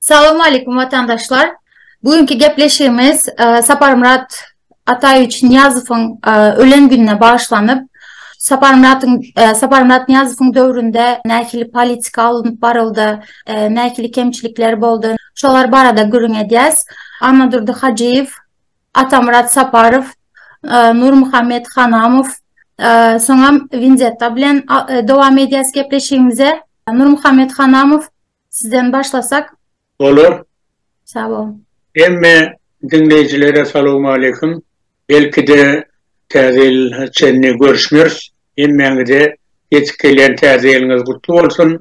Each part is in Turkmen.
Selamun Aleyküm vatandaşlar. Bugünkü gepleşiğimiz Saparmurat Atayüç Niyazov'un ölen gününe bağışlanıp Saparmurat Niyazov'un dövründe näkili politika alınıp barıldı, näkili kemçilikleri boldu. Şolar barada gürün ediyaz. Anadurdu Hacıyev, Atamurat Saparov, Nur Muhammed Hanamov, soňra Vinzetta bilen dowam ediyaz gepleşiğimize. Nur Muhammed Hanamov, sizden başlasak. Olur. Sağ olun. Emme dinleyicilere selamun aleyküm. Belki de tazil çenni görüşmüyoruz. Emmeniz de geçip gelen taziliniz kutlu olsun.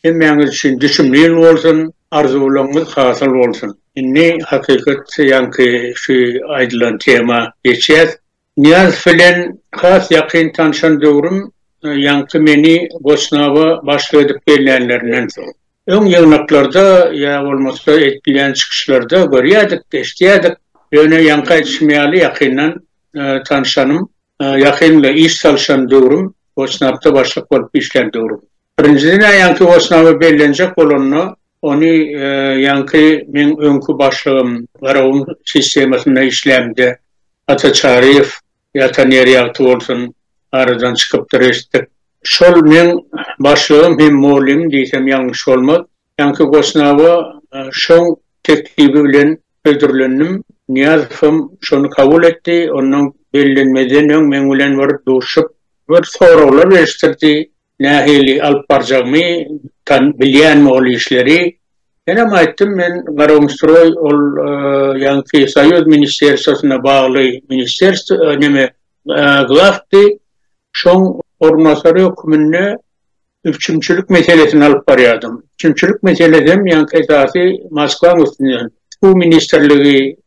Emmeniz için düşümlüğün olsun. Arzularınız hasıl olsun. İnni hakikat yankı şu aydılan tema geçeceğiz. Niyaz filan has yakın tanışan doğrum yankı meni Bosnava başladık gelenlerinden sonra. Ön yığınaklarda ya olmazsa etkileyen çıkışlarda görüyorduk, geçtiyorduk. Öne yankı etişmeyalı yakından tanışanım. Yakınla iş çalışan doğrum. Bosnav'da başlık olup işlen doğrum. Birinciden yankı Bosnav'ı belirlenecek olanı onu yankı men önkü başlığım varavun sistemasında işlemde Ataçarıyev yatan yeri yaktı olsun aradan çıkıp da restik. Şol men başlığım hem molim diysem yanlış olmaz. Yankı Bosnava şon teklifi bilen öldürülendim. Niyazov'um şonu kabul etti. Onun belirlenmeden ön men bilen var duşup bir sorular veristirdi. Nahili alıp barjağımı bilyen mi ol işleri. Benim ayttim men Garovstroy ol yankı Soyuz Ministersosuna bağlı ministerstvo neme glafti. Şon ormasarı hükümünü üçümçülük meselesini alıp barıyordum. Üçümçülük meselesini yankı esası Moskva üstünden su ministerliği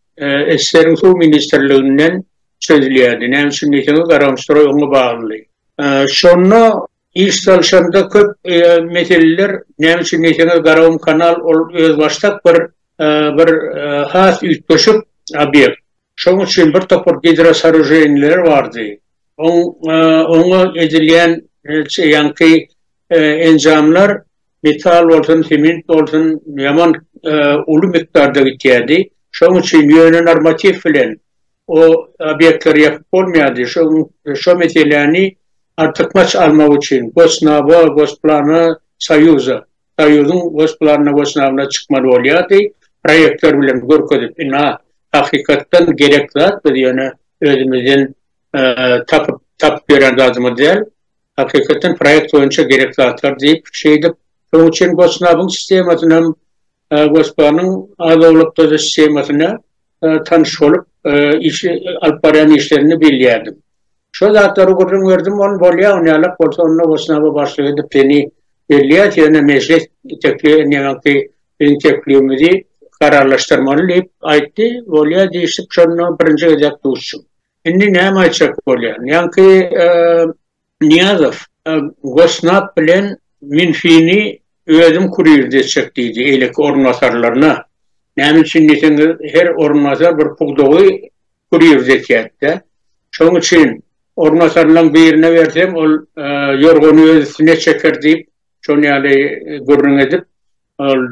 eserin su ministerliğinden çözülüyordu. Nem sünnetini Garovstroy onu bağlı. Şonla iş çalışanda köp meseleler nem sünnetini Garovum kanal öz baştak bir has ütkoşup abiyek. Şonun için bir topur hidrosarujeniler vardı. Onu edilen yankı enzamlar metal olsun, simint olsun yaman ulu miktarda gitiydi. Şunun için yönü normatif filan o obyektleri yapıp olmayadı. Şu meseleni artık maç almak için Bosnava, Gosplanı, Sayuz'a, Sayuz'un Gosplanı, Bosnava'na çıkmalı oluyordu. Projektör bilen görkedip, hakikaten gerek zaten yani özümüzün tap gören adımı değil. Hakikaten proyekt boyunca gerek zatlar deyip şeydi. Bunun için Bosnav'ın sistemasına, Gosplan'ın adavlıkta da sistemasına tanış olup Alparayan işlerini biliyordum. Şu zatları gördüm, onu bolya oynayarak olsa onunla Bosnav'a başladı beni biliyordum. Yani meclis tekliğimizi kararlaştırmalı deyip ayıttı. Bolya değişip şunu birinci edecek dursun. Şimdi ne yapacak bolya? Yankı Niyazov Bosnav bilen minfini özüm kuruyur desecktiydi eylek ormasarlarına. Näme için deseniz her ormasar bir pugdoğu kuruyur desecekti. Şoň için ormasarlaryň birine versem ol yorgony özüne çeker deyip şonu ýaly görüň edip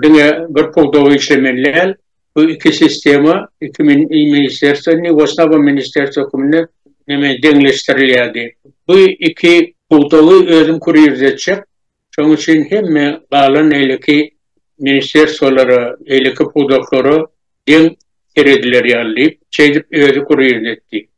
diňe bir pugdoğu işlemelär. Bu iki sistema 2000 ministersini Bosnava ministersini neme deňleşdirilýärdi. Bu iki pugdoğu özüm kuruyur desecek. Şoň için hemme galan eyleki ministersolara, eyleki pugdoğları deň terediler ýalyp, çeýdip özü kuruyur etdi.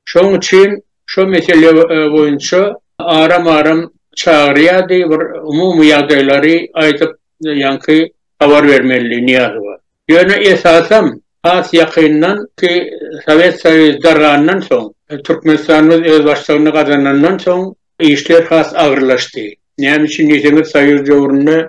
Şoň için şu mesele boyunça aram çağırýardy, bir umumy ýagdaýlary aýdyp yankı habar vermeli Niyazova. Ýöne esasam has ýakyndan ki Sovet Soýuzy dargandan soň, Türkmenistanyň öz başlygyny gazanandan soň işler has agyrlaşdy. Näme üçin deseniz Soýuz döwründe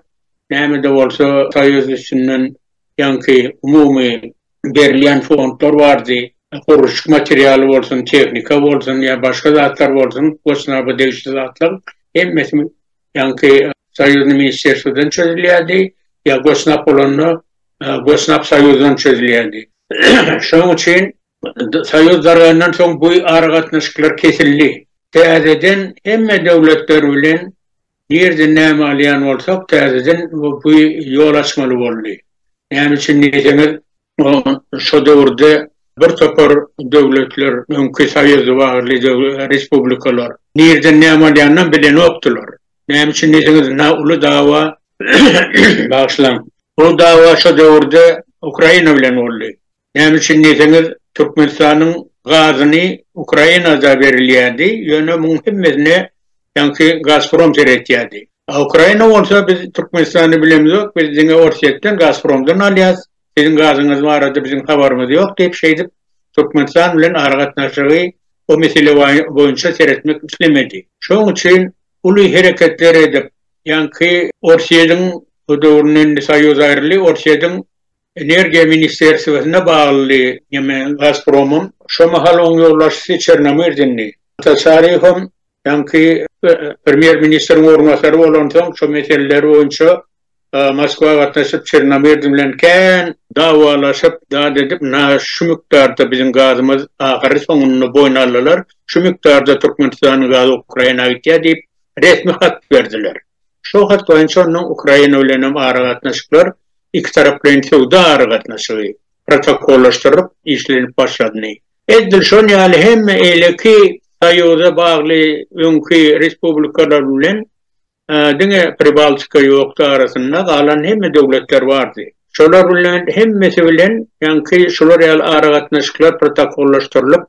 näme de bolsa Soýuz üstünden yankı umumy berilýän fondlar bardy. Kuruluşluk materyali bolsun, teknika bolsun, ya başka zatlar bolsun, Bosnava değişti zatlar. Hemmesi yankı Soýuzyň ministersweden çözülýärdi, ya Bosnav bolany Bosnav Soýuzyň çözülýärdi. Şoň için Soýuz dargandan soň bu aragatnaşyklar kesildi. Täzeden hemme döwletler bilen nerede näme alýan bolsak täzeden bu ýol açmaly boldy. Näme üçin diýseniz, şo döwürde bir topar döwletler, öňkü soýuzy bagly respublikalar, nerden näme bolýandan bilen opdylar. Näme üçin diýseniz, uly dawa başlan. Bu dawa şo döwürde Ukraina bilen boldy. Näme üçin diýseniz, Türkmenistanyň gazyny Ukraina'da berilýärdi. Ýöne muhimmetine ýa-ni Gazprom teretýärdi. Ukraina bolsa biz Türkmenistany bilemizok, biz diňe Orsetden Gazpromdan alýas. Sizin gazyňyz barada bizim habarymyz ýok diýip şeýdip Türkmenistan bilen aragatnaşygy o mesele boýunça seretmek islemedi. Şoň üçin uly hereketler edip, ýa-ni Orsetden bu döwründen soýuz aýrly Orsetden Energiýa Ministersiýasyna bagly Gazpromyň şo mahal oň ýollaşçysy Çernomyrdinli. Tasarifim ýa-ni Premier Ministeriň ornatary bolan soň şo meseleler boýunça Moskwa gatnaşyp Çernomyrdy bilen kän dawalaşyp dad edip şu miktarda bizim gazymyz ahyry soňuny boýna aldylar. Şu miktarda Türkmenistanyň gazy Ukrainaga gitýär diýip resmi hat berdiler. Şo hat boýunça Ukraina bilen aragatnaşyklar iki tarap bilen söwda aragatnaşygy protokollaşdyryp işlenip başlady. Edil şo ýaly hemme eleki soýuza bagly öňkü respublikalar bilen diňe Pribaltika ýokda arasynda galan hemme döwletler bardy. Şolar bilen hemmesi bilen ýa-ni şolar ýaly aragatnaşyklar protokollaşdyrylyp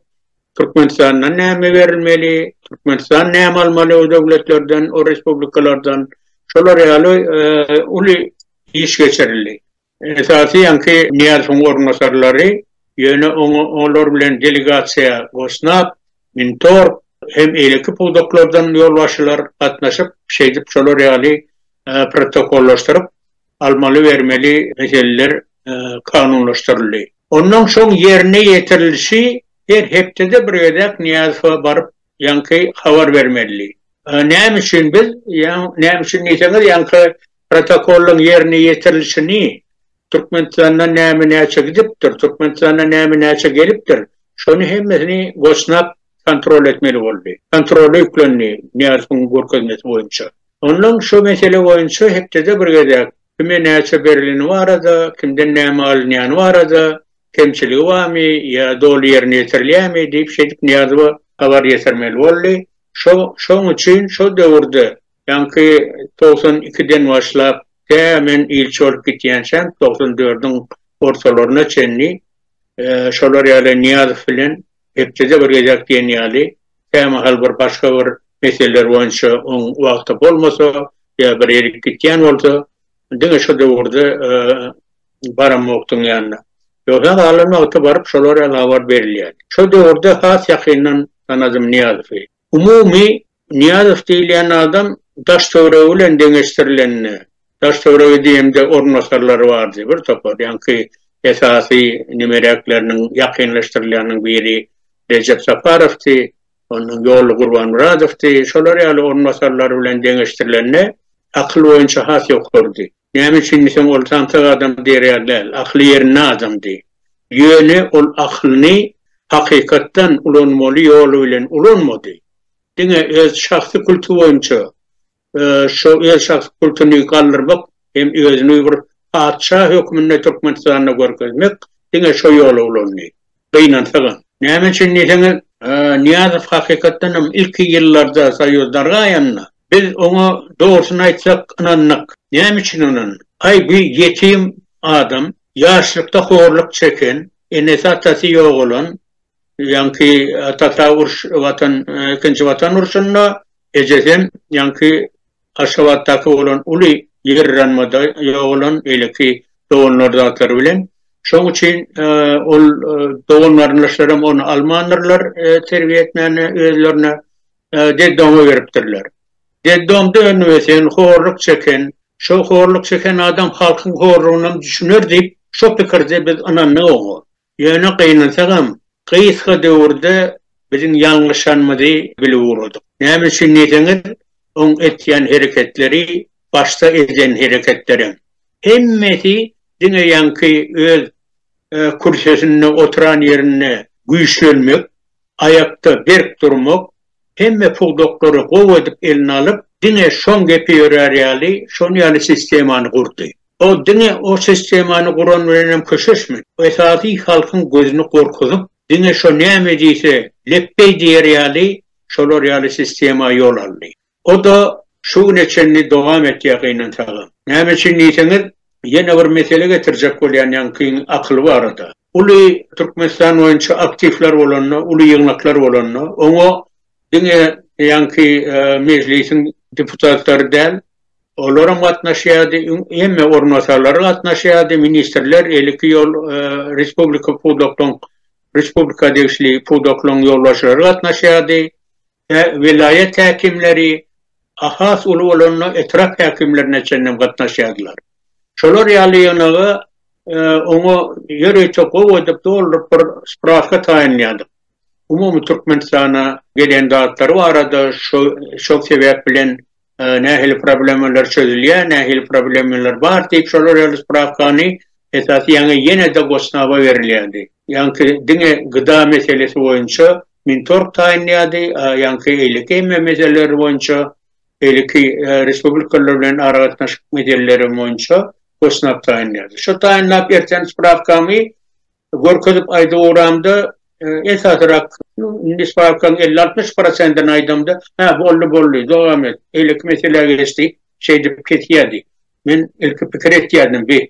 Türkmenistana näme berilmeli, Türkmenistan näme almaly o döwletlerden, o respublikalardan şolar ýaly uly iş geçirildi. Esasy ýa-ni Niýazowyň ornatary ýöne onlar bilen delegasiýa gosnap, mentor hem eleki puldoklardan ýolbaşylar gatnaşyp şeýdip şolar ýaly protokollaşdyryp almaly bermeli meseleler kanunlaşdyryldy. Ondan soň ýerine ýetirilişi her hepdede bir ýerden Niýazowa baryp ýa-ni habar bermeli. Näme üçin biz näme üçin diýseniz ýa-ni protokollun ýerine ýetirilişini Türkmenistandan näme gidipdir, Türkmenistandan näme gelipdir. Şonu hemmesini gosnap kontrol etmeli boldy. Kontroly ýüklenýär Niýazowyň görkezmesi boýunça. Ondan şu mesele boýunça hepdede bir ýerden kime näçe berileni barada, kimden näme alynýany barada, kemçiligi barmy ýa dolu ýerine ýetirilýärmi diýip şeýdip Niýazowa habar ýetirmeli boldy. Şoň üçin şo döwürde ýa-ni 92-den başlap hemen ilçe olup gitýänçän 94-üň ortalaryna çenli şolar ýaly Niýazow bilen hepdede bir ýerden diýen ýaly hem hal bir başga bir meseleler boýunça oň wagtda bolmasa ýa bir ýere gitýän bolsa diňe şo döwürde baramokdyň ýanyna. Ýoksa galan wagtda baryp şolar ýaly habar berilýär. Şo döwürde has ýakyndan tanadym Niýazowy. Umumy Niýazow diýilen adam Daştöwre bilen deňeşdirilenini, Daştöwre diýende ornatarlary bardy bir topar. ýa-ni esasy nimerekleriniň ýakynlaşdyrylanyň biri Recep Saparovdy, onuň ýoly Gurban Muradowdy, şolar ýaly ornatarlary bilen deňeşdirilenini akyl boýunça has ýoklardy. Näme üçin sen ol tantyk adam diýerler, akly ýerine adamdy. Ýöne ol aklyny hakykatdan ulanmaly ýoly bilen ulanmady. Diňe öz şahsy kultury boýunça şo öz şahsy kulturyny galdyrmak hem özüni bir padşah hökmünde Türkmenistanyna görkezmek diňe şo ýoly ulandy. Beýnan sagan. Näme üçin diýseniz Niýazow hakykatdan ilki ýyllarda soýuzlarga aýanna. Biz ona doğrusyny aýtsak inanmak. Näme üçin onan? Bir yetim adam, ýaşlykda horluk çeken, enesi atasy ýok bolan, ýa-ni atata watan, ikinji watan urşunda ejesem ýa-ni Aşgabatdaky bolan uly ýerranmada ýok bolan eleki doganlarda atar bilen. Şoň üçin ol doganlaryňlar onu almanlarlar terbiýe etmeni özlerine deddoma beripdirler. Deddamda önüwesen horluk çeken, şo horluk çeken adam halkyň horlugyny düşünür diýip şo pikirde biz ananny oňa. Ýöne gynasagam kıyıska döwürde bizim ýalňyşanmady bilip urdyk. Näme üçin diýseniz, on etýän hereketleri başta eden hereketleri. Hemmesi diňe ýa-ni öz kursesinde oturan ýerine güýçlenmek, ayakta berk durmak, hemme puldokları gow edip eline alıp diňe şoň gepi ýörer ýaly, şoň ýaly sistemany gurdy. O dine o sistemanı kuran bilen köşeşmi. Esasi halkın gözünü korkutup dine şo näme diýse leppey diýer ýaly şolar ýaly sistema yol aldy. O da şu neçenli dowam etýäginden taýdan. Näme üçin diýseňiz, ýene bir mesele getirjek bolýan ýanky akyl bar da. Uly Türkmenistan boýunça aktifler bolanna, uly ýygnaklar bolanna, oňa dine ýanky meclisin deputatlary däl, olaram gatnaşýady, emme ornatarlary gatnaşýady, ministrler, elki ýol respublika pudoklong, respublika degişli pudoklong ýolbaşçylary gatnaşýady, vilayet häkimleri, ahas uly bolanna etraf häkimlerine çennem gatnaşýadylar. Şolar ýaly oňa ýere çok oýdup doldurup bir spravka taýinýady. Umumy Türkmenistana gelen datlary barada şo sebäp bilen nähili problemler çözülýär, nähili problemler bar diýip şolar ýaly spravkany esasy ýene de gosnaba berilýärdi. Ýanky dine gıda meselesi boýunça mintork taýinýady, ýanky elki meselleri boýunça elki respublikalar bilen aragatnaşyk meseleleri boýunça gosnap taýinýady. Şo taýinlap erten spravkamy görkezip aýda uramda esasyrak nisbakan 50-60% aýdamda boldy dowam et. Elki mesele geçdi, şeýdip ketýärdi. Men elki pikir etýärdim bir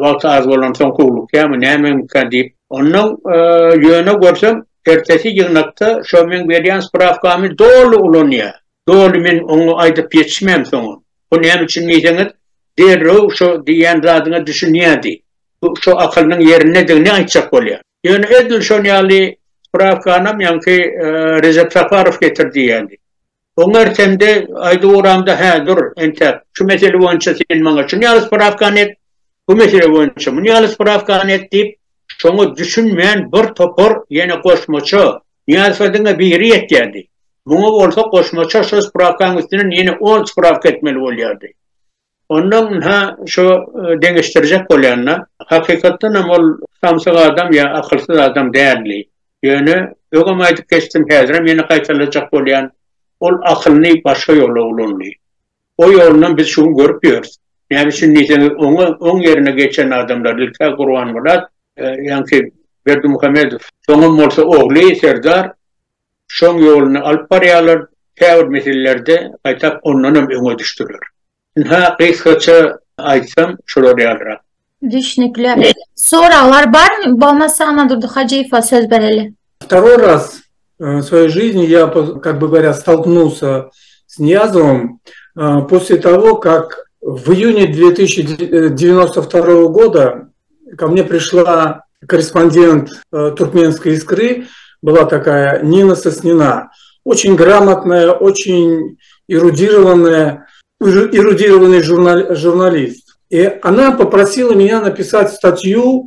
wagt az bolan soň kugluk ýa-ni näme imkan diýip. Onuň ýöne görsem ertesi ýygnakda şo men berýän spravkamy dolu ulanýar. Dolu men onu aýdyp ýetişmem soň. Bu näme üçin diýseňiz, derrew şo diýen zadyňa düşünýärdi. Şo akylyň yerine de ne aýtjak bolýar. Ýöne edil şo ýaly spravkanam ýanky Recep Saparow getirdi ýaly. Oňar temde aýda uramda dur ente şu mesele boýunça sen maňa şu ýaly spravkan et, bu mesele boýunça bu ýaly spravkan et diýip şoňa düşünmeýän bir topor ýene goşmaça ýalysadyňa biri etýärdi. Muňa bolsa goşmaça şo spravkan üstüne ýene 10 spravka etmeli bolýardy. Ondan şo deňeşdirjek bolýanna hakykatdan ol samsyk adam ýa akylsyz adam däli. Ýöne ögem aýdyp geçdim häzir meni gaýtarlajak bolýan ol akylny başga ýola ulandy. O ýolundan biz şunu görüp ýörüz. Näme üçin diýseňiz, oň ýerine geçen adamlar ilka Gurban Murat, ýanky Berdi Muhammedow, soňam bolsa ogly Serdar, şoň ýoluny alyp barýarlar, täwir meselelerde gaýtap ondan öňe düşdüler. Kısaca aýtsam şolar ýalyrak. Düşnükle. Soralar var mı? Bolmasa Anadurdy Hajyev'a söz bereli. Второй раз в своей жизни я, как бы говоря, столкнулся с Ниязовым после того, как в июне 1992 года ко мне пришла корреспондент туркменской «Искры», была такая Нина Соснина, очень грамотная, очень эрудированный журналист. И она попросила меня написать статью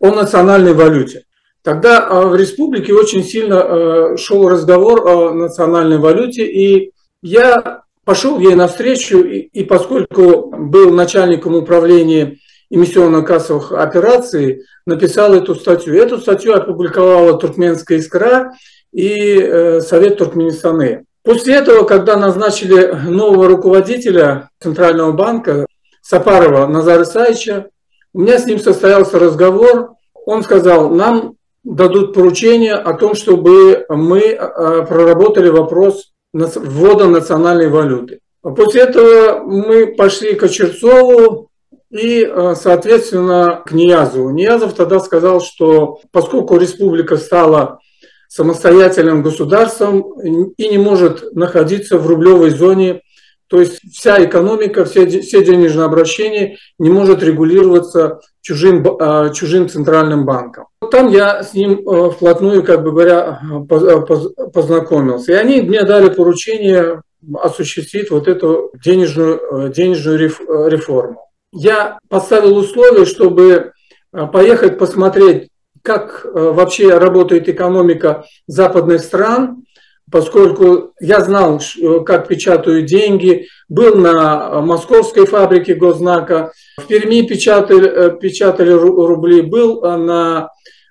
о национальной валюте. Тогда в республике очень сильно шел разговор о национальной валюте, и я пошел ей навстречу, и поскольку был начальником управления эмиссионно-кассовых операций, написал эту статью. Эту статью опубликовала Туркменская «Искра» и Совет Туркменистана. После этого, когда назначили нового руководителя Центрального банка, Сапарова Назара Исаевича, у меня с ним состоялся разговор. Он сказал, нам дадут поручение о том, чтобы мы проработали вопрос ввода национальной валюты. После этого мы пошли к Очерцову и, соответственно, к Ниязову. Ниязов тогда сказал, что поскольку республика стала самостоятельным государством и не может находиться в рублевой зоне, то есть вся экономика, все денежные обращения не может регулироваться чужим центральным банком. Там я с ним вплотную, как бы говоря, познакомился. И они мне дали поручение осуществить вот эту денежную реформу. Я поставил условие, чтобы поехать посмотреть, как вообще работает экономика западных стран, поскольку я знал, как печатают деньги, был на московской фабрике Госзнака, в Перми печатали рубли, был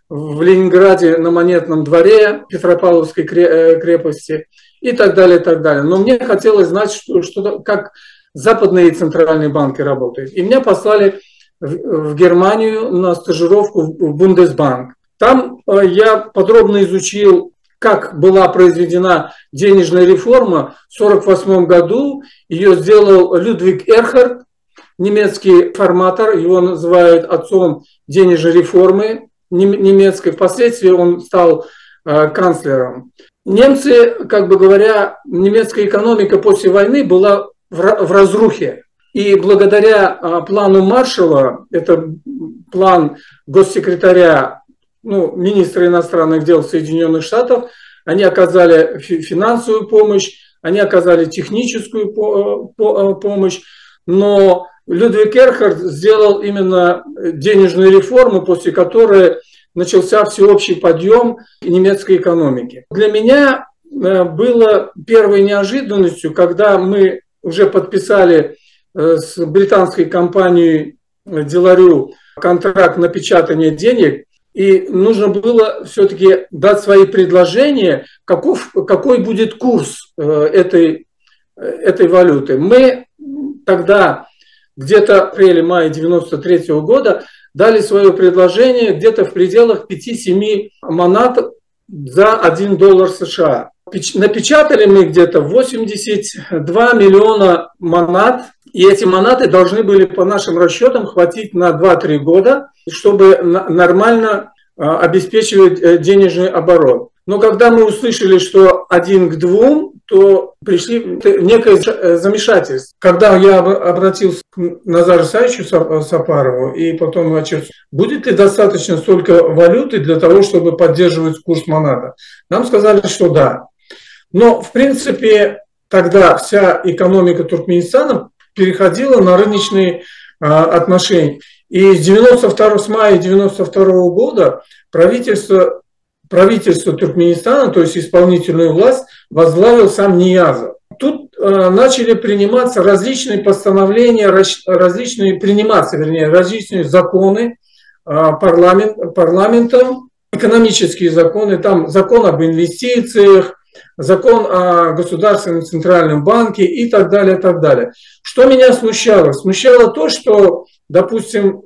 в Ленинграде на Монетном дворе Петропавловской крепости и так далее, и так далее. Но мне хотелось знать, как западные центральные банки работают. И меня послали в Германию на стажировку в Бундесбанк. Там я подробно изучил, как была произведена денежная реформа в 1948 году. Ее сделал Людвиг Эрхард, немецкий форматор, его называют отцом денежной реформы немецкой. Впоследствии он стал канцлером. Немцы, как бы говоря, немецкая экономика после войны была в разрухе. И благодаря плану Маршалла, это план госсекретаря, министра иностранных дел Соединенных Штатов, они оказали финансовую помощь, они оказали техническую помощь, но Людвиг Эрхард сделал именно денежную реформу, после которой начался всеобщий подъем немецкой экономики. Для меня было первой неожиданностью, когда мы уже подписали с британской компанией Деларю контракт на печатание денег, и нужно было все-таки дать свои предложения, какой будет курс этой валюты. Мы тогда, где-то в апреле-мае 1993 года, дали свое предложение где-то в пределах 5-7 монат за $1 США. Напечатали мы где-то 82 миллиона монат, и эти монаты должны были, по нашим расчетам, хватить на 2-3 года, чтобы нормально обеспечивать денежный оборот. Но когда мы услышали, что 1 к 2, то пришли некое замешательство. Когда я обратился к Назару Саевичу Сапарову и потом отчет, будет ли достаточно столько валюты для того, чтобы поддерживать курс монаты, нам сказали, что да. Но, в принципе, тогда вся экономика Туркменистана переходила на рыночные отношения. И с мая 1992 года правительство Туркменистана, то есть исполнительную власть, возглавил сам Ниязов. Тут начали приниматься различные постановления, различные законы парламентом, экономические законы, там закон об инвестициях, закон о Государственном центральном банке и так далее, и так далее. Что меня смущало? Смущало то, что, допустим,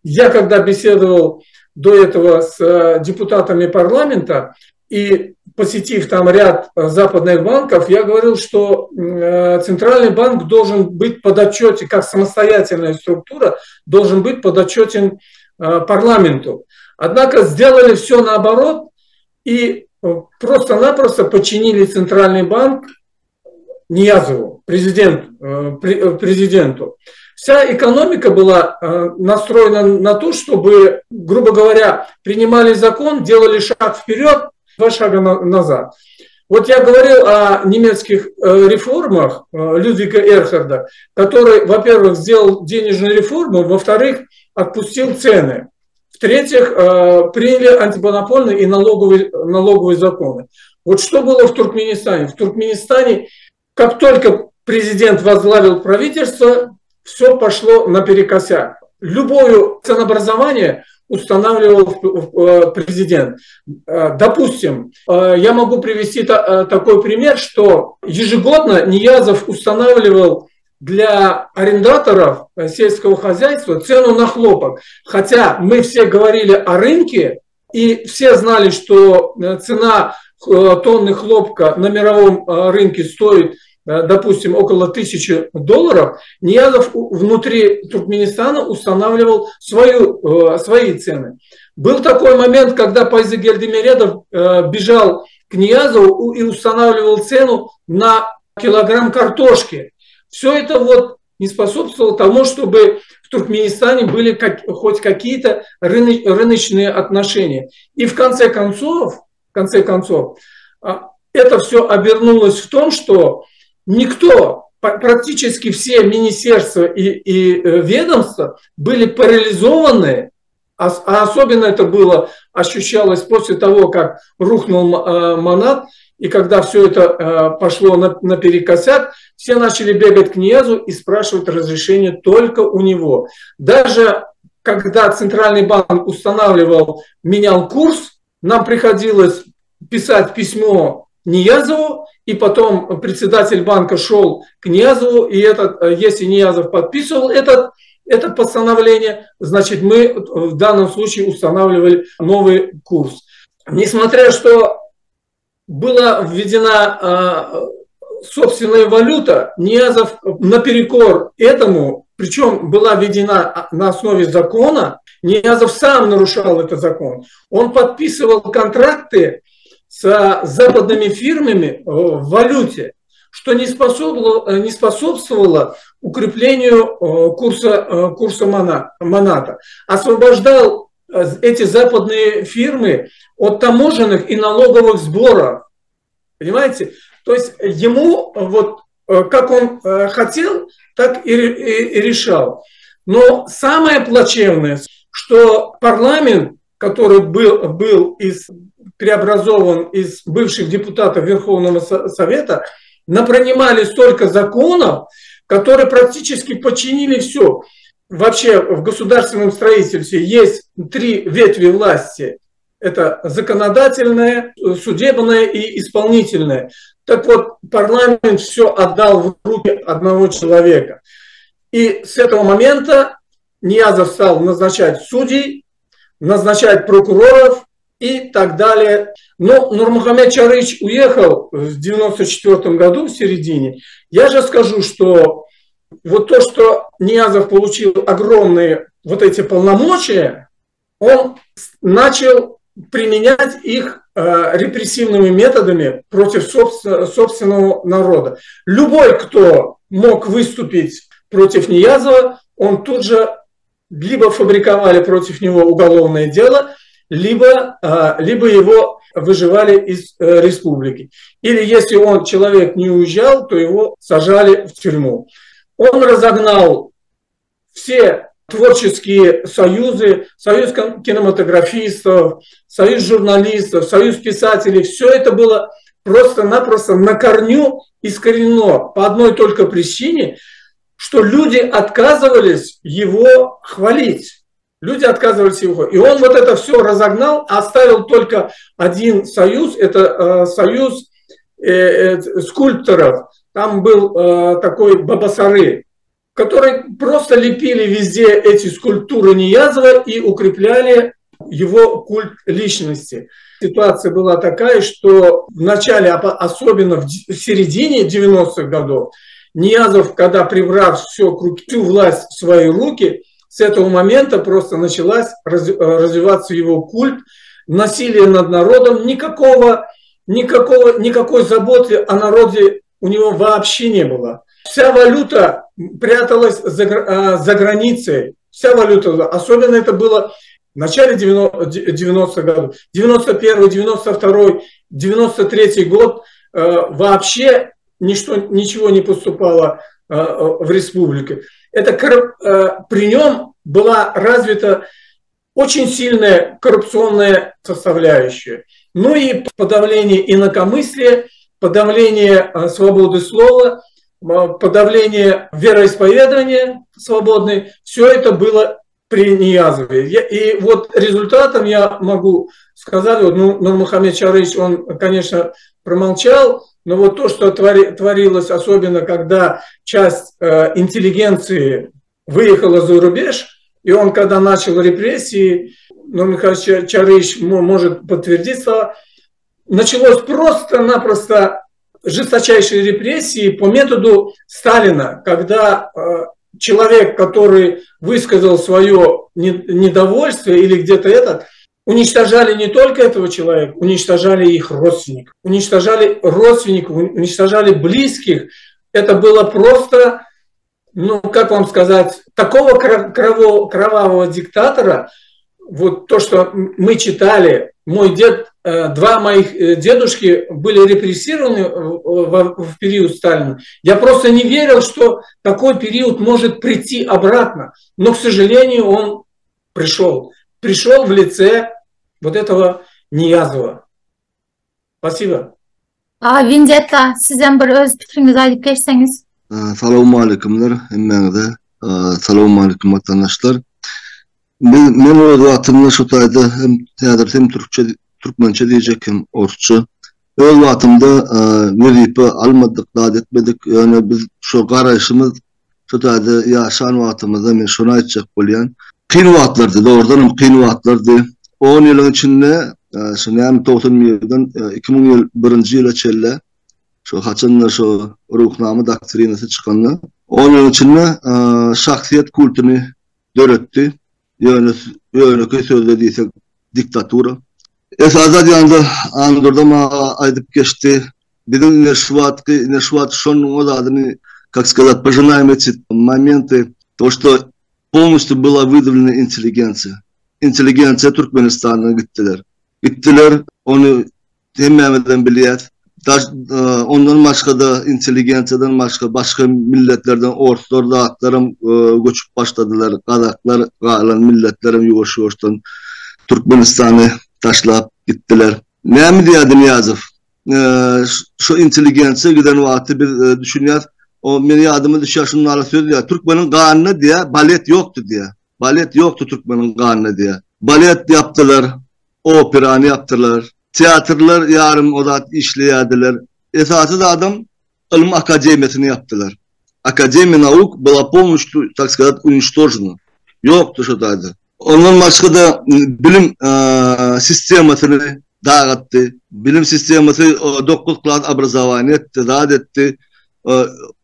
я когда беседовал до этого с депутатами парламента и посетив там ряд западных банков, я говорил, что Центральный банк должен быть подотчетен, как самостоятельная структура, должен быть подотчетен парламенту. Однако сделали все наоборот и просто-напросто подчинили Центральный банк Ниязову, президенту. Вся экономика была настроена на то, чтобы, грубо говоря, принимали закон, делали шаг вперед, 2 шага назад. Вот я говорил о немецких реформах Людвига Эрхарда, который, во-первых, сделал денежную реформу, во-вторых, отпустил цены. В-третьих, приняли антимонопольные и налоговые законы. Вот что было в Туркменистане? В Туркменистане, как только президент возглавил правительство, все пошло наперекосяк. Любое ценообразование устанавливал президент. Допустим, я могу привести такой пример, что ежегодно Ниязов устанавливал для арендаторов сельского хозяйства цену на хлопок. Хотя мы все говорили о рынке, и все знали, что цена тонны хлопка на мировом рынке стоит, допустим, около $1000, Ниязов внутри Туркменистана устанавливал свои цены. Был такой момент, когда Пайзы Гельдемередов бежал к Ниязову и устанавливал цену на килограмм картошки. Все это вот не способствовало тому, чтобы в Туркменистане были хоть какие-то рыночные отношения. И в конце концов, это все обернулось в том, что никто, практически все министерства и ведомства были парализованы, а особенно это ощущалось после того, как рухнул Манат, и когда все это пошло наперекосяк, все начали бегать к Ниязу и спрашивать разрешение только у него. Даже когда Центральный банк менял курс, нам приходилось писать письмо Ниязову и потом председатель банка шел к Ниязову, и если Ниязов подписывал это постановление, значит, мы в данном случае устанавливали новый курс. Несмотря что была введена собственная валюта, Ниязов наперекор этому, причем была введена на основе закона, Ниязов сам нарушал этот закон. Он подписывал контракты с западными фирмами в валюте, что не способствовало укреплению курса маната. Освобождал эти западные фирмы от таможенных и налоговых сборов. Понимаете? То есть ему, вот как он хотел, так и решал. Но самое плачевное, что парламент, который был преобразован из бывших депутатов Верховного Совета, напронимали столько законов, которые практически подчинили все. Вообще в государственном строительстве есть 3 ветви власти. Это законодательная, судебная и исполнительная. Так вот, парламент все отдал в руки одного человека. И с этого момента Ниязов стал назначать судей, назначать прокуроров и так далее. Но Нурмухамед Чарыч уехал в 1994 году, в середине. Я же скажу, что вот то, что Ниязов получил огромные вот эти полномочия, он начал применять их репрессивными методами против собственного народа. Любой, кто мог выступить против Ниязова, он тут же либо фабриковали против него уголовное дело, либо его выживали из республики. Или если человек не уезжал, то его сажали в тюрьму. Он разогнал все творческие союзы, союз кинематографистов, союз журналистов, союз писателей. Все это было просто-напросто на корню искоренено по одной только причине, что люди отказывались его хвалить. Люди отказывались его. И он вот это все разогнал, оставил только один союз, это союз скульпторов. Там был такой Бабасары, которые просто лепили везде эти скульптуры Ниязова и укрепляли его культ личности. Ситуация была такая, что в начале, особенно в середине 90-х годов, Ниязов, когда прибрав всю власть в свои руки, с этого момента просто началась развиваться его культ, насилие над народом, никакой заботы о народе у него вообще не было. Вся валюта пряталась за границей. Вся валюта, особенно это было в начале 90-х годов. 91-й, 92-й, 93-й год вообще ничего не поступало в республике. При нем была развита очень сильная коррупционная составляющая. Ну и подавление инакомыслия, подавление свободы слова, подавление вероисповедания свободной, все это было при Ниязове. И вот результатом я могу сказать, Нурмухамед Чарыч, он, конечно, промолчал, но вот то, что творилось, особенно когда часть интеллигенции выехала за рубеж, и он, когда начал репрессии, Нурмухамед Чарыч может подтвердить слова, началось просто-напросто жесточайшие репрессии по методу Сталина, когда человек, который высказал свое недовольство или где-то уничтожали не только этого человека, уничтожали их родственников, уничтожали близких. Это было просто, как вам сказать, такого кровавого диктатора. Вот то, что мы читали, мой дед, 2 моих дедушки были репрессированы в период Сталина. Я просто не верил, что такой период может прийти обратно. Но, к сожалению, он пришел. Пришел в лице вот этого Ниязова. Спасибо. Виндетта, sizden bir öz fikrinizi aytıp geçseniz. Salamu aleykümler. Emmende. Salamu aleyküm vatandaşlar. Men o atımda şu tayda hem teadr hem Türkçe, Türkmençe diyecek hem Orçça. öz wagtymda vezipe almadyk, dad etmedik. Yani biz şu garaşymyz şu taýda ýaşan wagtymyzda men şonu aýtjak bolýan. Kyn wagtlardy, doğrudan kyn wagtlardy. 10 ýylyň içinde şu 90-ýyldan 2001-nji ýyla çelle şu haçanlar şu ruhnama doktrinasy çykanda 10 ýyl içinde şahsiýet kulturyny döretdi. Ýöne sözde diýsek diktatura. Esasat ýanda andırda ma aýdyp geçdi. Bizim Нешват шон одаdyny, как сказать, пожинаем эти моменты, то, что полностью была выдавлена интеллигенция. Интеллигенция Türkmenistan'a gittiler. Gittiler, onu hemmemeden bilýär. Ondan başka da intelligensiyadan başka milletlerden ortlar dağıtlarım göçüp başladılar. Kazaklar, kalan milletlerim yoğuştan Türkmenistan'ı taşlap gittiler. Ne mi diýdi Niyazov? Şu intelligensiya giden vakti bir düşünýär. O meni adıma düşer şunlara söz diye. Türkmenin kanunu diye balet yoktu diye. Balet yoktu Türkmenin kanunu diye. Balet yaptılar. Operanı yaptılar. Tiyatrlar yarım oda işleyediler. Esası da adam ilim akademiyasını yaptılar. Akademiya nauk была полностью, так сказать, уничтожена. Yoktu şu daydı. Ondan başka da bilim sistemasını dağıttı. Bilim sisteması 9 klas образование etti, dağıt etti.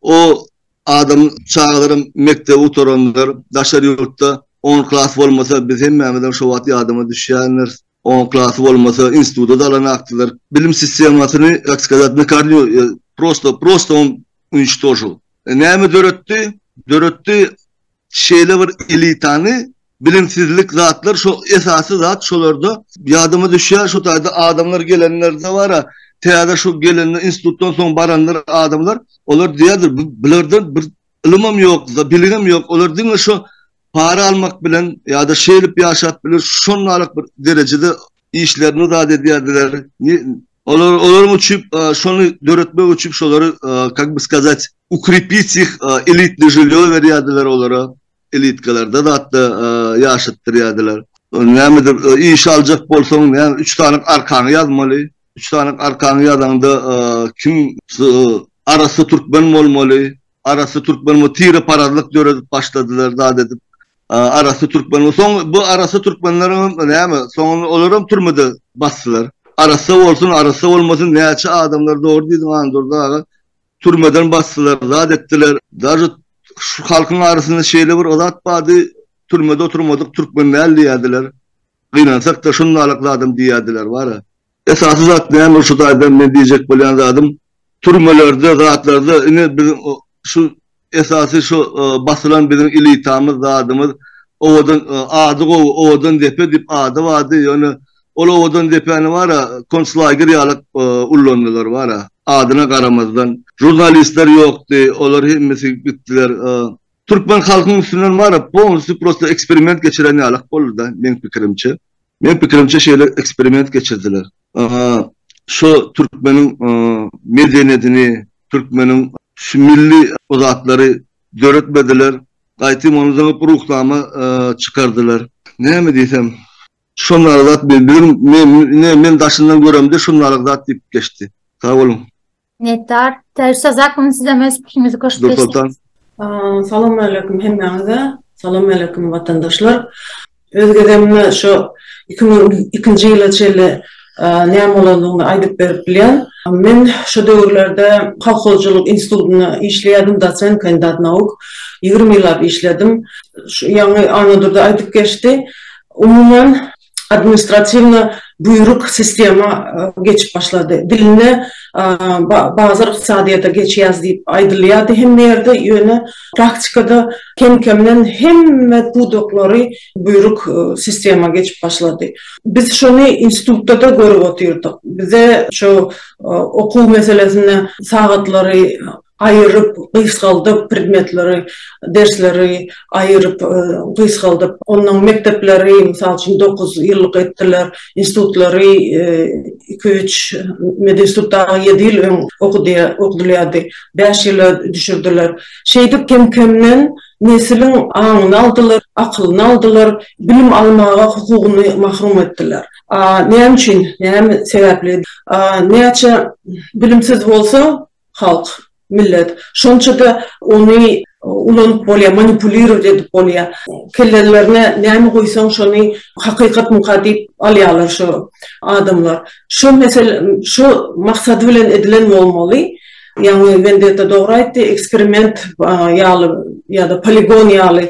O adam çağlarım mektebe oturanlar, daşar yurtta 10 klas olmasa biz hemmemeden şu vakti adama düşýänler. 10 klas olmasa instituta dalanaktılar. Bilim sistemasını, как сказать, на корню просто он уничтожил. Näme döretdi? Döretdi şeyle bir elitany, bilimsizlik zatlar, şu esasy zat şolarda ýadyma düşýär, şu taýda adamlar gelenler de var ha, teýada şu gelenler institutdan soň baranlar adamlar, olar diýerdir, bulardan bir ilimim ýok, biligim ýok, olar diňe şu para almak bilen ýa-da şeýlip ýaşap bilen şonlaryk bir derejede işlerini zat edýärdiler. Olar uçup şonu döretmek uçup şolary, как бы сказать, укрепить их элитный жилье berýärdiler olara. Elitkalarda da hatta yaşattırıyorlar. Nämedir iş alacak bolsaň, näme 3 tane arkany yazmaly. 3 tane arkany yazanda kim arasy türkmen bolmaly. Arasy türkmen mo tire paralyk döredip başladylar da edip. Arasy türkmen soň bu arasy türkmenleriň näme soň olaram türmede basdylar. Arasy bolsun, arasy bolmasyn näçe adamlar doğru diýdiň andyrda türmeden basdylar, da etdiler. Даже şu halkın arasında şeyle bir odat bardy, türmede oturmadyk türkmenler diýdiler. Gynansak da şunlaryk adam diýdiler bara. Esasy zat näme şu taýdan men diýjek bolýan adam türmelerde, zatlarda ine bir şu esasy şu basılan bizim elitamyz adamyz owadan ady owadan dep ady wady ýöne ol owadan depeni bara konslager ýalyk ullandylar bara. Adyna garamazdan jurnalistler ýokdy, olar hemmesi gitdiler. Türkmen halkynyň üstünden bara polnosy prosto eksperiment geçiren ýalyk boldy da men pikirimçe. Men pikirimçe şeýle eksperiment geçirdiler. Şu Türkmeniň medeniýetini, Türkmeniň şu milli ozatlary döretmediler. Gaýtym onuň ruhlama çykardylar. Näme diýsem, şonlara zat men daşyndan göremde şonlara zat diýip geçdi. Sağ olun. Nettar. Tersa zakon sizden öz pikirinizi koşup geçsiniz. Salamu aleykum hemmeňize. Salamu aleykum vatandaşlar. Özgedemine şu 2002-nji ýyla çelle näme bolanyny aýdyp berip bilýän. Men şu döwürlerde Halkholjulyk institutyna işleýärdim, dosent kandidat nauk. 20 ýyllap işledim. Şu ýaňy anadyrda aýdyp geçdi. Umuman administrativna buyruk sistema geçip başladı. Diline bazı iqtisadiyata geç yaz deyip aydılıyordu. Hem yerde yöne praktikada kemden hem metodokları buyruk sistema geçip başladı. Biz şunu institutta da görüp oturduk. Bize şu okul meselesine saatleri ayırıp kıysaldıp predmetleri, dersleri ayırıp kıysaldıp onun mektepleri misal için 9 yıllık ettiler, institutları 2-3 medinstitutta 7 yıl okudulardı, 5 yıla düşürdüler. Şeydik kemden neslin ağını aldılar, akılını aldılar, bilim almağa hukukunu mahrum ettiler. Ne için, ne sebeple? Neçe bilimsiz olsa halk, millet. Şonça da onu ulanıp bolya, manipulirov edip bolya. Kellelerine näme koysan şonu hakikat mukadip alyalar şu adamlar. Şu mesela şu maksadı bilen edilen olmalı. Yani vendetta doğru aytdı, eksperiment yalı ya da poligon yalı.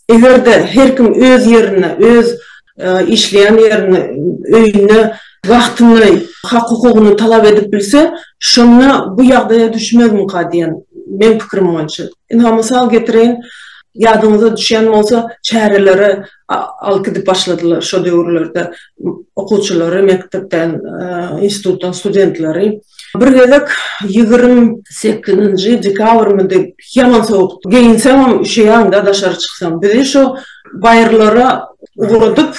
Eğer de her kim öz yerine, öz işleyen yerine, öyüne, vaktini, hak hukukunu talep edip bilse, şunla bu yağdaya düşmez mukadiyen. Men fikrim onça. Misal getireyin, yadınıza düşen olsa çareleri alkıdıp başladılar şu dövrlerde. Okuvchiları, mektepten, instituttan studentleri. Bir gezek 28 dekabrmyda yaman soğuktu. Geyinsem şeyanda dışarı çıksam. Bizi şu bayırlara uğradıp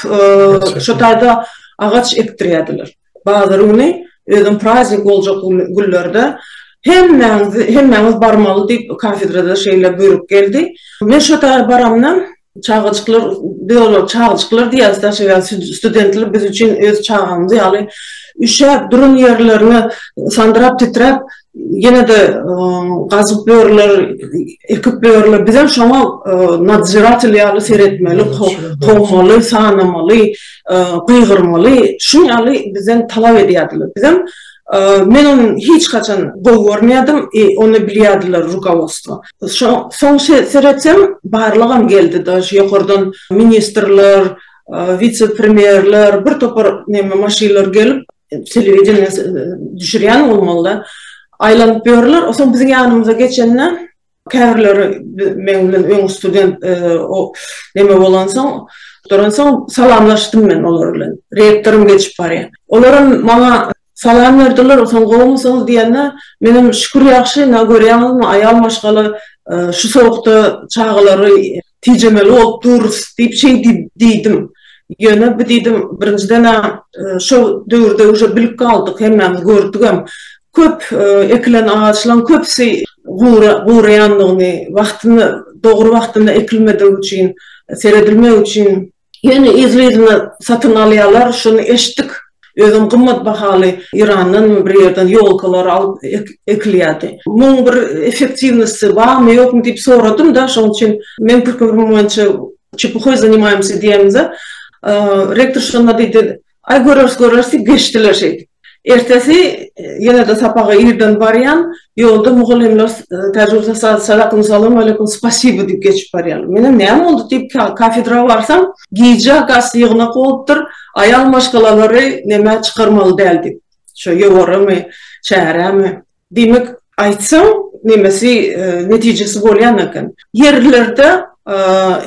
şu tayda ağaç ektiriyadiler. Bazılarını özüm praznik olacak güllerde hemmemiz barmalı deyip kafedrada şeyler buyurup geldi. Men şu tayda baramdan çağıcıklar diyazda studentler biz için öz çağımızı yani üşep durun yerlerini sandırap titrep yine de gazıp böğürler, ekip böğürler bizim şoma nadziratel yani seyretmeli, kovmalı, sağnamalı, kıygırmalı şunu yani bizden talep ediyordular. Bizim men onun hiç kaçan gol görmedim, onu biliyordular rukovodstvo. Son seyretsem bağırlığım geldi da yukarıdan ministerler, vice-premierler, bir topar maşiler gelip televizyona düşürüyen olmalı. Aylanıp böğürler, o son bizim yanımıza geçenler kârleri menimle ön student o neme olansam, salamlaştım ben onlarla. Rektörüm geçip var ya. Onların bana salam verdiler, o son kovmuşsunuz diyenler, benim şükür yakşı, ne görüyorsunuz mu, ayal maşgalı, şu soğukta çağıları tecemeli olup dururuz deyip şey deydim. Yöne bir deydim, birinciden şu dövrde уже bilip kaldık, hemen gördük hem köp ekilen ağaçlan köpsi uğrayanlığını, doğru vaktinde ekilmediği için, seyredilmek için yine izleyiciler satın alıyorlar, şunu eşittik. Özüm kımmat bahalı İran'dan bir yerden yolkalar alıp ekliyordu. Bunun bir efektivnesi var mı yok mu deyip soradım da, şunun için ben pırkırmınca çıpıkoy занимаемся diyemize. Rektör şuna dedi, ay görürüz geçtiler şeydi. Ertesi yine de sapağı irden barayan yolda muğalimler tecrübesi salakım salam aleyküm spasibo deyip geçip barayan. Benim neyim oldu deyip kafedra varsam giyece gaz yığına koyuptur ayal maşkalaları neme çıkarmalı deldi. Şu yoğura mı, çare mi? Demek aytsam nemesi neticesi olayan akın. Yerlerde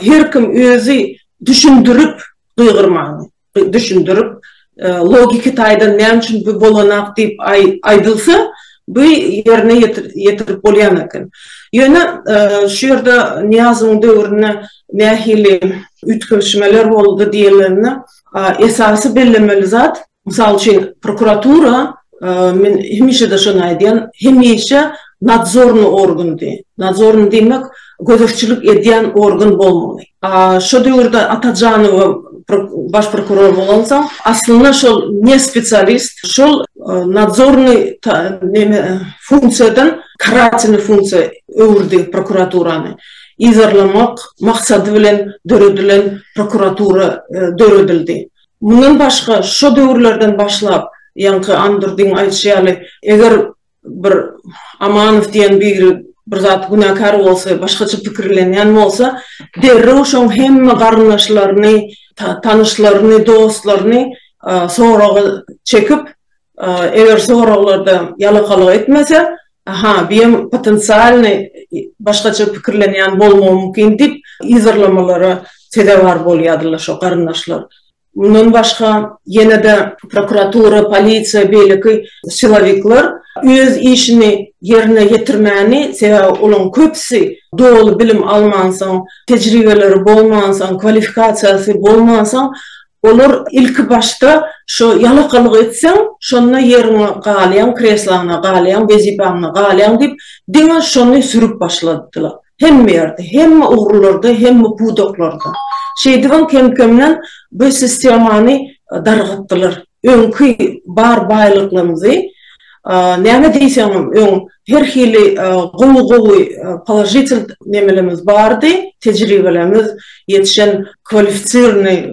her kim özü düşündürüp kıygırmağını, düşündürüp logiki taydan ne için bu bolanak deyip aydılsa bu yerine yetirip olayan akın. Yine şu yerde Niyaz'ın dövrüne nehili ütkülüşmeler oldu diyelerine esası belirlemeli zat. Misal için prokuratura men hemişe de şunu aydiyan hemişe nadzorlu organ diye. Nadzorlu demek gözükçülük ediyen organ bolmalı. Şu dövrde Atacanova baş prokuror bolansam aslında şu ne spesialist şu nadzorlu funksiyadan karatını funksiya öğürdi prokuraturanı. İzarlamak maksadı bilen dörüdülen prokuratura dörüdüldi. Bundan başka şu dövrlerden başlap yankı andırdığın aytşayalı eğer bir Amanov diyen bir zat günahkar olsa, başkaça fikirlenen olsa derrew şoň hemme garyndaşlaryny, tanışlaryny, dostlaryny soragy çekip eğer soraglarda yalakalyk etmese benim potensialny başkaça fikirlenen bolmagy mümkin dip izarlamalara sedavar bolýadylar şo garyndaşlar. Bundan başka yine de prokuratura, polisiya, belki silavikler öz işini yerine getirmeni, olan köpsi doğru bilim almansan, tecrübeleri bolmansan, kvalifikasiyası bolmansan, olur ilk başta şu yalakalık etsen, şonna yerine galayan, kreslana galayan, bezipağına galayan deyip, dine şonu sürüp başladılar. hem yerde, hem uğurlarda, hem budoklarda. Şeydivan kemkemden bu sistemani dargattılar. Önkü bar baylıklarımızı, näme diýsem, her hili gowy poложительный nemelerimiz bardy, tejribelerimiz, yetişen kvalifisirni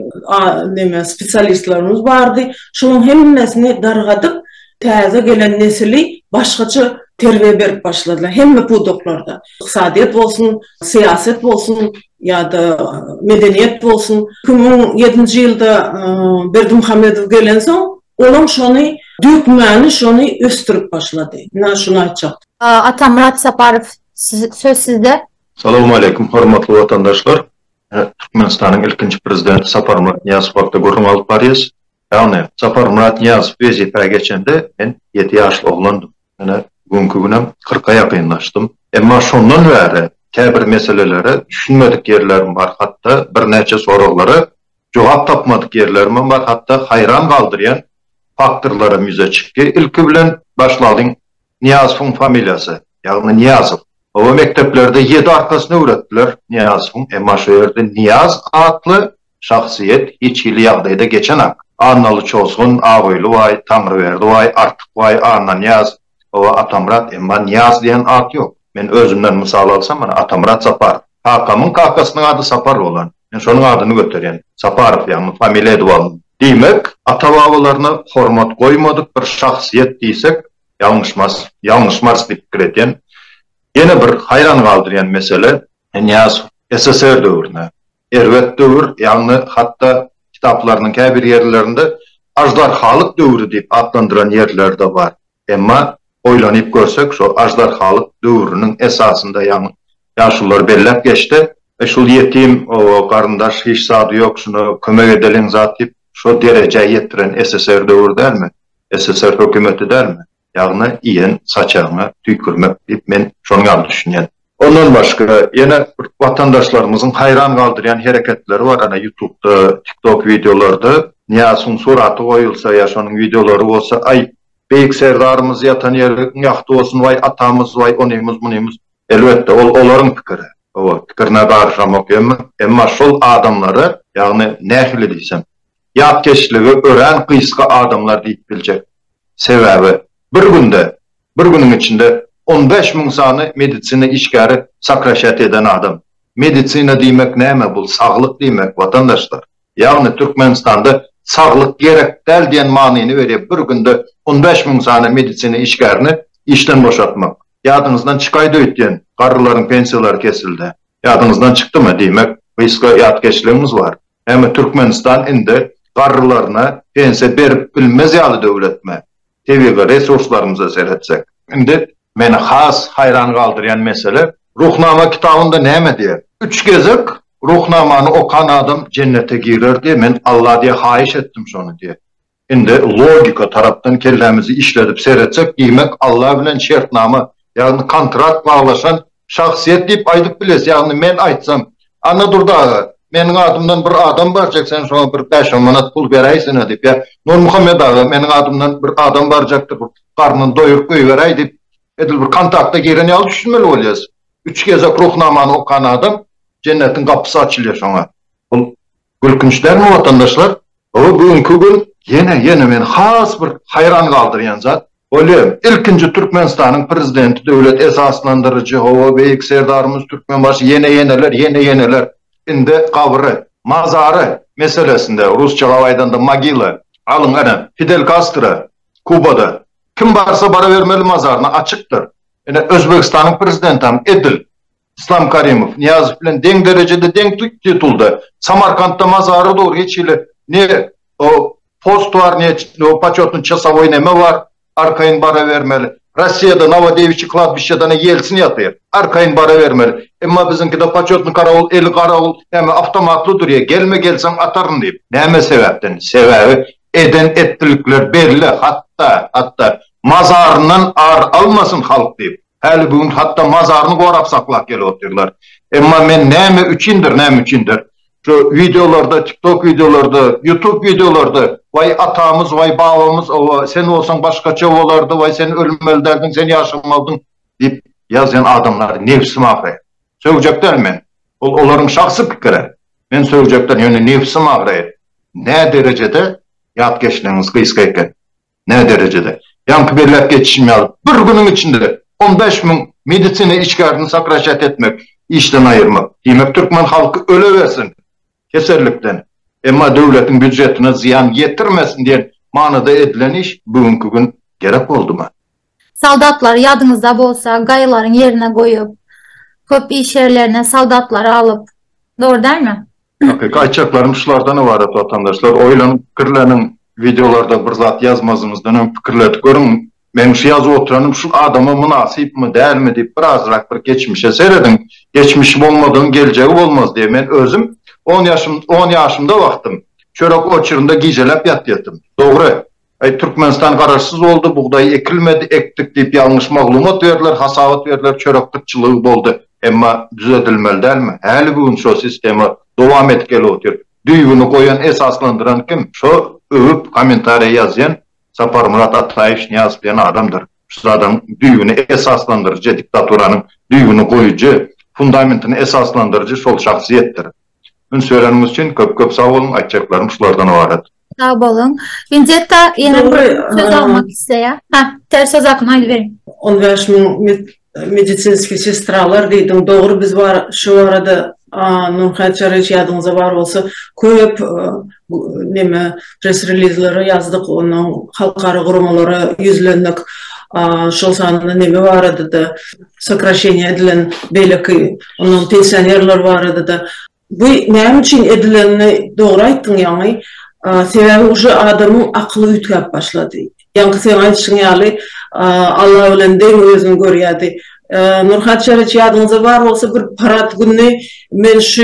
spesialistlerimiz bardy. Şunun hemmesini dargadyp, täze gelen nesili başgaça terbiye berip başladılar. Hem bu doklarda. İqtisadiyet bolsun, siyaset bolsun, ya da medeniyet bolsun. 2007 yılda Berdimuhamedov gelen soň, olam şonu dökmäni, şonu östürüp başladı. Näme şunu aýtjak. Atamurat Saparov, söz sizde. Assalamu alaikum, hormatly vatandaşlar. Türkmenistanyň ilkinji prezidenti Saparmurat Niyazow hakda görüň alyp barýas. Ýagny Saparmurat Niyazow wezife geçende men 7 ýaşly oglandym. Mene bugünkü günem 40'a ýakynlaşdym. Emma şondan bäri käbir meselelere düşünmedik yerlerim var. Hatta bir neçe soraglara jogap tapmadyk yerlerim var. Hatta hayran kaldıryan faktorlara müze çıktı. İlki bilen başladyň Niyazow'un familiýasy. Ýagny Niyazow. O mekteplerde 7 arkasını öğrettiler Niyazow'un. Emma şu yerde Niyaz adlı şahsiyet hiç hili ýagdaýda geçen ak. Annaly çoğsun, ağoylu vay, Tanrıverdi vay, artık vay, Anna Niyaz. O Atamurat, emma Niyaz diyen ad yok. Men özümden misal alsam, bana Atamurat Saparov. Kakamın kakasının adı Saparov olan. Men şonun adını götüren. Saparov yani familiýa edip demek, ata-babalarına hormat koymadık bir şahsiyet diysek, yanlışmaz dip kireten. Yine bir hayran kaldıryan mesele, Niyazow SSR döwrüne. Erwet döwür, yani hatta kitaplarının käbir yerlerinde ajdarhalyk döwrü dip adlandıran yerler de var. Emma oylanyp görsek, şu ajdarhalyk döwrünün esasında yani yaşlılar bellep geçti. Şul yetim o garyndaş hiç sady yok, şunu kömek edeliň zat dip şu derece yettiren SSR döwrü dermi? SSR hökümeti dermi? Ýagny iýen saçagyna tüýkürmek dip men şonu düşünýän. Ondan başka yine vatandaşlarımızın hayran kaldıryan hareketleri var. Ana YouTube'da, TikTok videolarda Niyazow'un suratı koyulsa ya şonun videoları olsa ay beyik serdarımız yatan ýeri ýakty olsun vay atamız vay onymyz munymyz. Elbette olaryň pikiri. O pikirine garşamak emma şol adamları ýagny nähili diýsem ýatkeşligi ören kıyska adamlar diýip biljek. Sebebi bir günün içinde 15.000 sany medisina işgäri sakraşat eden adam. Medisina diýmek näme bul? Saglyk diýmek vatandaşlar. Ýagny Türkmenistanda saglyk gerek däl diýen manyny berýär. Bir günde 15.000 sany medisina işgärini işden boşatmak. Ýadyňyzdan çykaýdy ötýän garrylaryň pensiýalary kesildi. Ýadyňyzdan çykdymy diýmek? Beýska ýatkeşligimiz var. Hem Türkmenistan indi garrylaryna pensiýa berip bilmez ýaly döwletme. Tebiga resurslarymyza seretsek. Indi meni has hayran kaldıryan mesele Ruhnama kitabında näme diýer? 3 gezek Ruhnamany okan adam cennete girer diye men Allah diye haýyş etdim şonu diye. Indi logika tarapdan kellemizi işledip seretsek diýmek Allah bilen şertnama ýagny kontrakt baglaşan şahsiýet diýip aýdyp biles. Ýagny men aýtsam, ana durda meniň adymdan bir adam barjak, sen şoňa bir 5 manat pul beräýsin diýip ýa Nurmuhammed aga meniň adymdan bir adam barjakdyr, garnyny doýurup goýberäý diýip edil bir kontakta giren ýaly düşünmeli bolýas. 3 gezek Ruhnamany okan adam cennetin kapısı açılıyor şoňa. Bu gülkünçlermi vatandaşlar? O bugünkü gün yine men has bir hayran kaldıryan zat. Bolýar, ilkinji Türkmenistanyň prezidenti, döwlet esaslandyrıcı, o beýik serdarymyz Türkmenbaşy yeneler. Indi kabry, mazary meselesinde Rusça gawaýdanda mogila. Alyň ana Fidel Castro Kubada kim barsa bara vermeli mazaryna açykdyr. Ene Özbekistanyň prezidenti hem Edil İslam Karimov Niyazow bilen deň derejede deň tutuldy. Samarkandda mazary dor geçili. Ne o post var, ne o почётный часовой neme var. Arkaýyn bara vermeli. Rossiýada Novodevичи kladbişede Yeltsin ýatyr. Arkaýyn bara vermeli. Emma bizinkide почётный karawul, el karawul hem avtomatly durýar. Gelme gelsen ataryn diýip. Näme sebäpden? Sebebi eden ettilikler belli. Hatta mazarından ar almasın halk diýip. Häli bugün hatta mazaryny gorap saklap gelip oturýarlar. Emma men näme üçindir? Şu videolarda, TikTok videolarda, YouTube videolarda vay atamız, vay babamız, sen olsan başkaça olardı, vay sen ölmeli derdin, sen yaşamalıydın deyip yazan adamlar nefsi mahve. Söwjekler men. Olaryň şahsy pikiri. Men söwjekler ýöne nefsim agryýar. Ne derecede yat geçtiğiniz kıyıska eken? Ne derecede? Yankı berlep geçişim yazıp, bir günün içinde 15 bin medisini içkardını sakraşat etmek, işten ayırmak. Demek Türkmen halkı öleversin keserlikten. Ama devletin büdjetine ziyan getirmesin diye manada edilen iş bugünkü gün gerek oldu mu? Saldatlar yadınızda bolsa gaýylaryň yerine koyup, köp iş yerlerine saldatları alıp, doğru değil mi? Ayçaklarım şulardan var vatandaşlar. Oylanıp fikirlerinin videolarda bir zat yazmazımızdan fikirlet görün. Men şu yazı oturanım şu adama münasip mi değil mi deyip birazrak bir geçmişe seyredin. Geçmişim olmadığım geleceği olmaz diye men özüm 10 yaşımda vaktım. Çörek oçurunda gijelep yattım. Doğru. Türkmenistan kararsız oldu. Buğday ekilmedi, ektik deyip yanlış maglumat verdiler, hasavat verdiler, çörek kıtçılığı boldu. Ama düzeltilmeli değil mi? Hali bugün şu sistemi devam etkili otur. Düýbüni koyan, esaslandıran kim? Şu övüp komentariya yazyan Sapar Murat Ataýew Niýaz diýen adamdır. Şu adam düýbüni esaslandırıcı, diktatoranyň düýbüni koyucu, fundamentini esaslandırıcı şol şahsiýetdir. Mün söylenimiz için köp sağ olun, açacaklarım şulardan ibaret. Sağ olun. Vinzetta yine bir söz almak isteýär. Ters söz hakkını haydi verin. 15 bin medisinski sestralar dedim. Doğru biz var şu arada Nurhat Çarıç yadınıza var olsa köp neme press release'ları yazdık, onun halkara gurumaları yüzlendik. Şol sanını neme var adı da sakraşenya edilen belki onun pensionerler var adı da. Bu näme üçin edilenini doğru aýtdyň ýa-ni sebebi uşu adamın aklı ütkap başladı. Yankı sen aytşyň ýaly Allah bilen deň özüni görýärdi. Nurhat Çarıç yadınıza var olsa bir parat günni men şu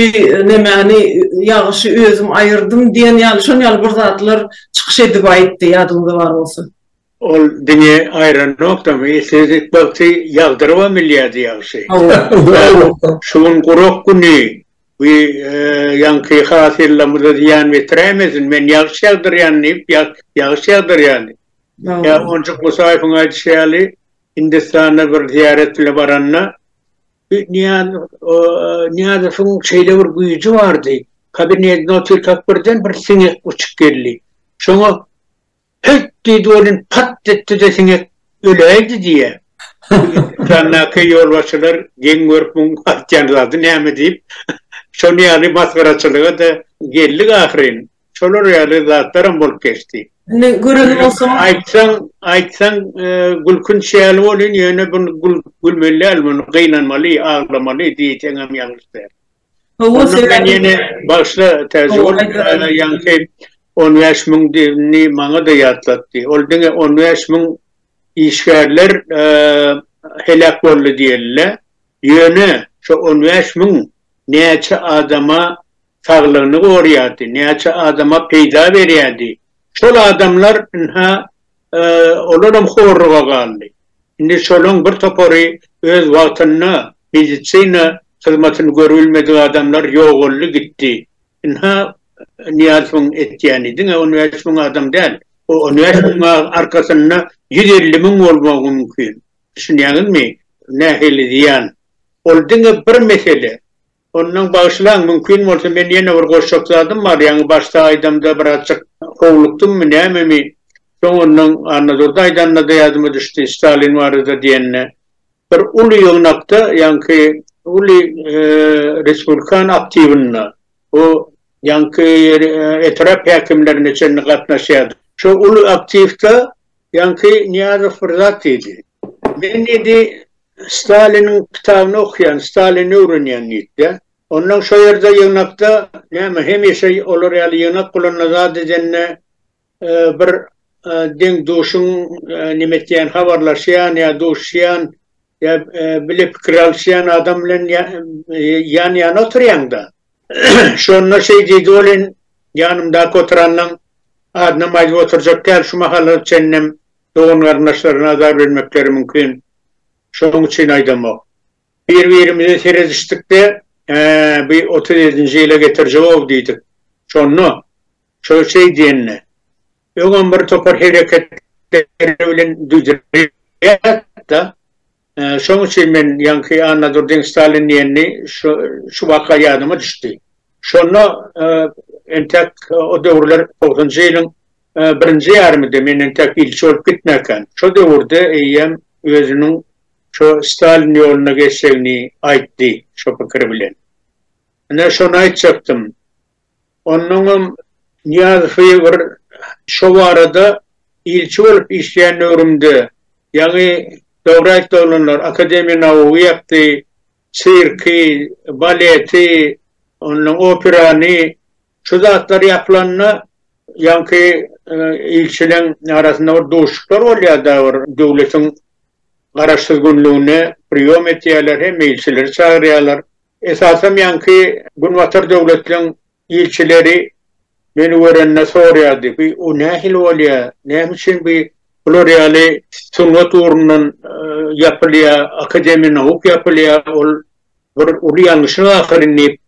nemeni ýagyşy özüm ayırdım diýen ýaly şol ýaly bir zatlar çykyş edip aýtdy yadınıza var olsa. Ol diňe aýran nokta we sezek bakty ýagdyryp milýardy ýagyşy. Şuň guruk günni we yankı hasirlamyza ziyan getiremezin. Men ýagşy ýagdyrýan, ýagşy ýagdyrýan. Ya onca Musayf'ın aýdýaly Hindistan'a bir ziyaretle baranna Niýazowyň şeýle bir güýji bardy. Kabinet noty kakbirden bir siňek uçup geldi. Şoňa hek diýdi olin pat etdi de siňek öleýdi diýe. Sannaky ýolbaşçylar geň görüp muň atýanlady näme diýip şonu ýaly maskaraçylyga da geldik ahyryn. Şolar ýaly zatlaram bolup geçdi. Ne görün olsa Aytsan gülkün şeýle bolyn ýöne bunu gülmeli bunu gynanmaly, ağlamaly diýeňem ýalňyşdyr. Ben ýene başla täze ýa-ni 15 000 diýeni maňa da ýatlatdy. Ol diňe 15 000 işgärler helak boldy diýerler. Ýöne şu 15 000 näçe adama saglygyny gorýardy, näçe adama peýda berýärdi. Şol adamlar olaram horruga galdy. Indi şolun bir topary öz wagtyny medisina hyzmatyny görülmedi adamlar ýoğully gitdi. Niýazowyň etýäni diňe 15 000 adam däl. O 15 000 arkasynda 150 000 bolmagy mümkin. Düşünýäňizmi? Nähili diýen. Ol diňe bir mesele. Ondan bağışlan mümkün bolsa men ýene bir goşakladym bar, ýa-ni başda aýdamda bir açyk howlukdym näme mi? Soňundan Anadolu'da aýdanda da ýadyma düşdi, Stalin barada diýenne. Bir uly ýoňnakda, ýa-ni uly respublikan aktiwinna. O ýa-ni etrap häkimlerine çenni gatnaşýardy. Şu uly aktivda ýa-ni Niýazow bir zat idi. Men dedi Stalin'in kitabını okuyan, Stalin'i öğrenýän ýetdi. Ondan şu ýerde ýygnakda näme hemişe olar ýaly ýygnak bolan azad edenne bir deň duşuň nimetýän habarlaşýan ýa duşýan ýa bilip kiralşýan adam bilen ýan-ýana oturýanda. Şonda şeý diýdi bolan ýanymda oturanyň adna maýda oturjak däl şu mahala çennem doğun garnaşlaryna azar bermekleri mümkin. Şoň üçin aýdamok. Bir-birimize serezişdikde bir 37-nji ýyla getirjek diýdik. Şonu şo şeý diýenne. Ýöňem bir topar hereketleri bilen düzülýär da Şoň üçin men ýanky Anadolu'dan Stalin ýenini şu waka ýadyma düşdi. Şonu entek o döwürler 90-njy ýylyň birinji ýarymyda men entek ilçi bolup gitmäken. Şo döwürde eýem özüniň şo Stalin ýoluna geçşegini aýtdy şo pikir bilen. Ana şonu aýtjakdym. Onuň Niýazowy bir şo barada ilçi bolup işleýän öwrümde, ýani Döwret döwlenler akademiýa nawy ýapdy, sirki, baleti, onuň operany, şu zatlar ýapylanyna ýanky ilçileň arasynda bir doşluklar bolýardy, döwletiň garaşdyrgynlygyny priýom etýärler, hem ilçileri çagyrýarlar. Esasam ýanky Günwatar döwletiň ilçileri meni görenne sorýardy, o nähil bolýar, näme üçin bular ýaly sunnet uğrundan yapılýar, akademiýa nawuk yapılýar, ol ýalňyşyny ahyrynlayıp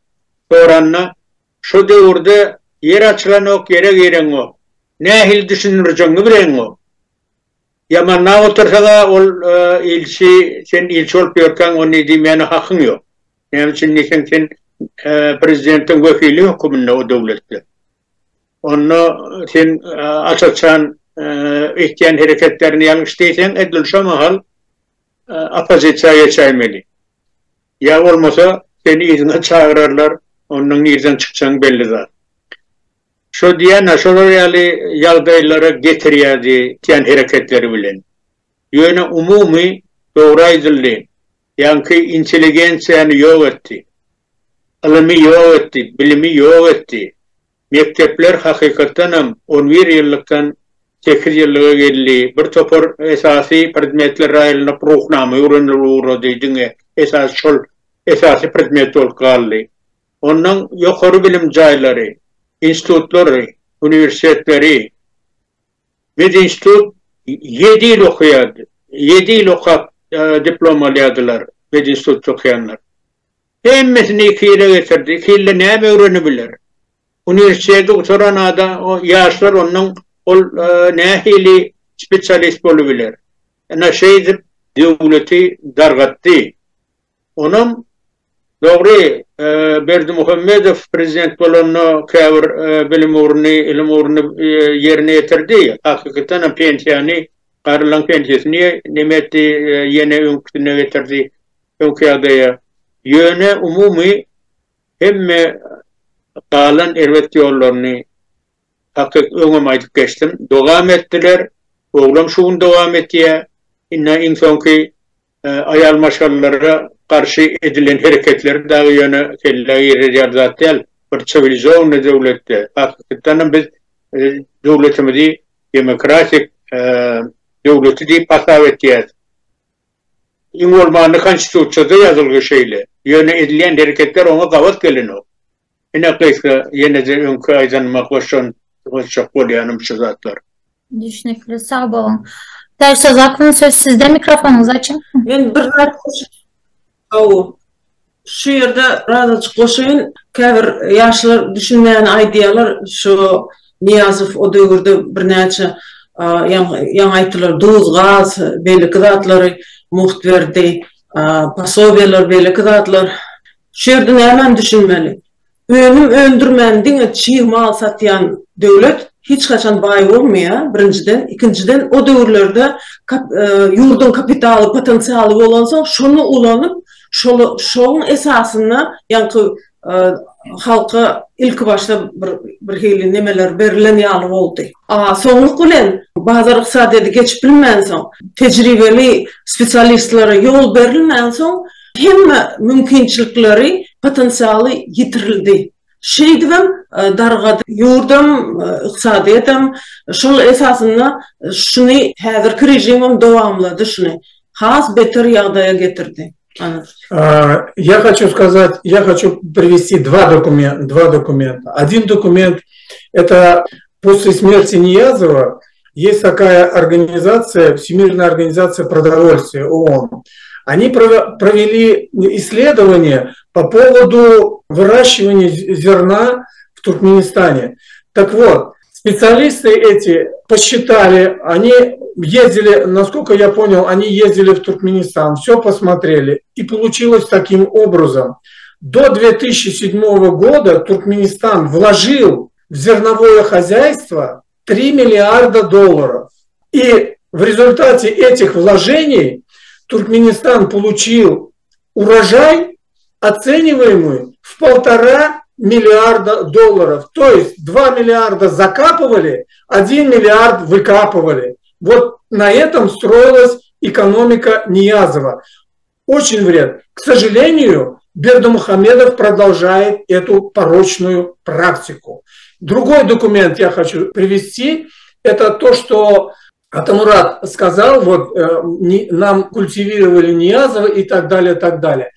soranna şu döwürde yer açylan ok, yere giren ok. Nähil düşünürjeňi bilen ok. Ýamanna otursaga ol ilçi, sen ilçi bolup ýörkäň, ony diýmäne hakyň ýok. Näme üçin sen prezidentiň wekili hukumunda o döwletde. Onu sen açaçan ihtiyan hareketlerini yanlıştıysan edil şu mahal apozisiya geçeymeli. Ya olmasa seni izine çağırırlar, onun izden çıkacağın belli zaten. Şu diyen aşırı yağdaylara getiriyordu ihtiyan hareketleri bilen. Yöne umumi doğru aydınlığı, yankı inteligensiyanı yok etti, ilmi yok etti, bilimi yok etti. Mektepler hakikaten 11 yıllıktan 8 yıllığa geldi. Bir topar esasi predmetler raylarına prognamı öğrenilur dediğine esasi predmet olup kaldı. Ondan yukarı bilim cayları, institutları, üniversiteleri, Med institut 7 yıl okuyordu. 7 yıl okuyup diplomalıydılar Med institut okuyanlar. Hemmesini 2 yıla getirdi. 2 yılda ne öğrenebilir? Üniversitede oturan adam, o yaşlar onun nehili spesyalist olabilir. Yani devleti dargattı. Onun doğru Berdimuhamedov prezident olanı kavr bilim uğrunu, ilim uğrunu yerine getirdi. Hakikaten pensiyani, karılan pensiyasını nimeti yine ülküne getirdi. Ülkeye yöne umumi hem kalan ervet yollarını hakik öňem aýdyp geçtim. Dowam etdiler. Oğlum şuň dowam etýär. En soňky ayal maşallara karşı edilen hareketleri dağı ýöne kelläýär zatdyl. Bir sivilizasyony döwletde. Hakikaten biz döwletimizi demokratik döwleti diýip basaw etýär. Iň bolmany konstitusiyada ýazylgy şeýle. Ýöne edilen hareketler oňa gawat gelenok. Ine kıysa yine de önkü aydınmak başın çok bolyanım şu zatlar. Düşünükli, sağ olun. Ders Akın söz sizde, mikrofonunuzu açın. Ben bir şu yerde razı koşuyun, käbir yaşlar düşünmeyen aydiyalar şu Niýazow o döwürde bir näçe ýa aýtylar duz gaz belli kıdatlary muht berdi, pasobiýalar belli kıdatlar. Şu yerde näme düşünmeli? Önüm öndürmen diňe çiğ mal satýan döwlet hiç kaçan baý bolmaýar. Birinciden, ikinciden o döwürlerde ýurdun kapitaly, potensialy bolansa şonu ulanyp, şoň esasyna ýa-ni halka ilk başta bir hili nemeler berilen ýaly boldy. Soňluk bilen bazar yksadydy geçip bilmänsoň, tejribeli spesialistlara ýol berilmänsoň hemme mümkinçilikleri, potensialy yitirildi. Şeýdibem dargady ýurdam, yksadyýatam, şol esasyna şuny häzirki rejimim dowamlady şuny. Has beter ýagdaýa getirdi. Я хочу привести два документа. Один документ – это после смерти Ниязова есть такая организация, Всемирная организация продовольствия, ООН. Они провели исследование по поводу выращивания зерна в Туркменистане. Так вот, специалисты эти посчитали, они ездили, насколько я понял, они ездили в Туркменистан, все посмотрели. И получилось таким образом. До 2007 года Туркменистан вложил в зерновое хозяйство 3 миллиарда долларов. И в результате этих вложений Туркменистан получил урожай, оцениваемый в 1,5 миллиарда долларов. То есть 2 миллиарда закапывали, 1 миллиард выкапывали. Вот на этом строилась экономика Ниязова. Очень вред. К сожалению, Бердымухамедов продолжает эту порочную практику. Другой документ я хочу привести. Это то, что Атамурат сказал, вот нам культивировали Ниязова и так далее, так далее.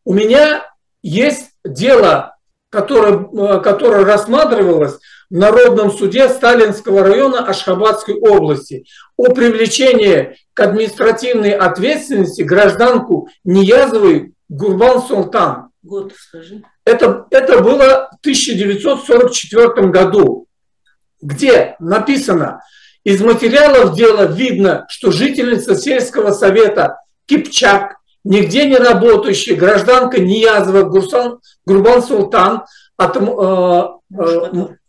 У меня есть дело, которое рассматривалось в Народном суде Сталинского района Ашхабадской области о привлечении к административной ответственности гражданку Ниязовой Гурбан Султан. Год скажи. Это было в 1944 году, где написано: из материалов дела видно, что жительница сельского совета Кипчак, нигде не работающая гражданка Ниязова Гурбан Султан,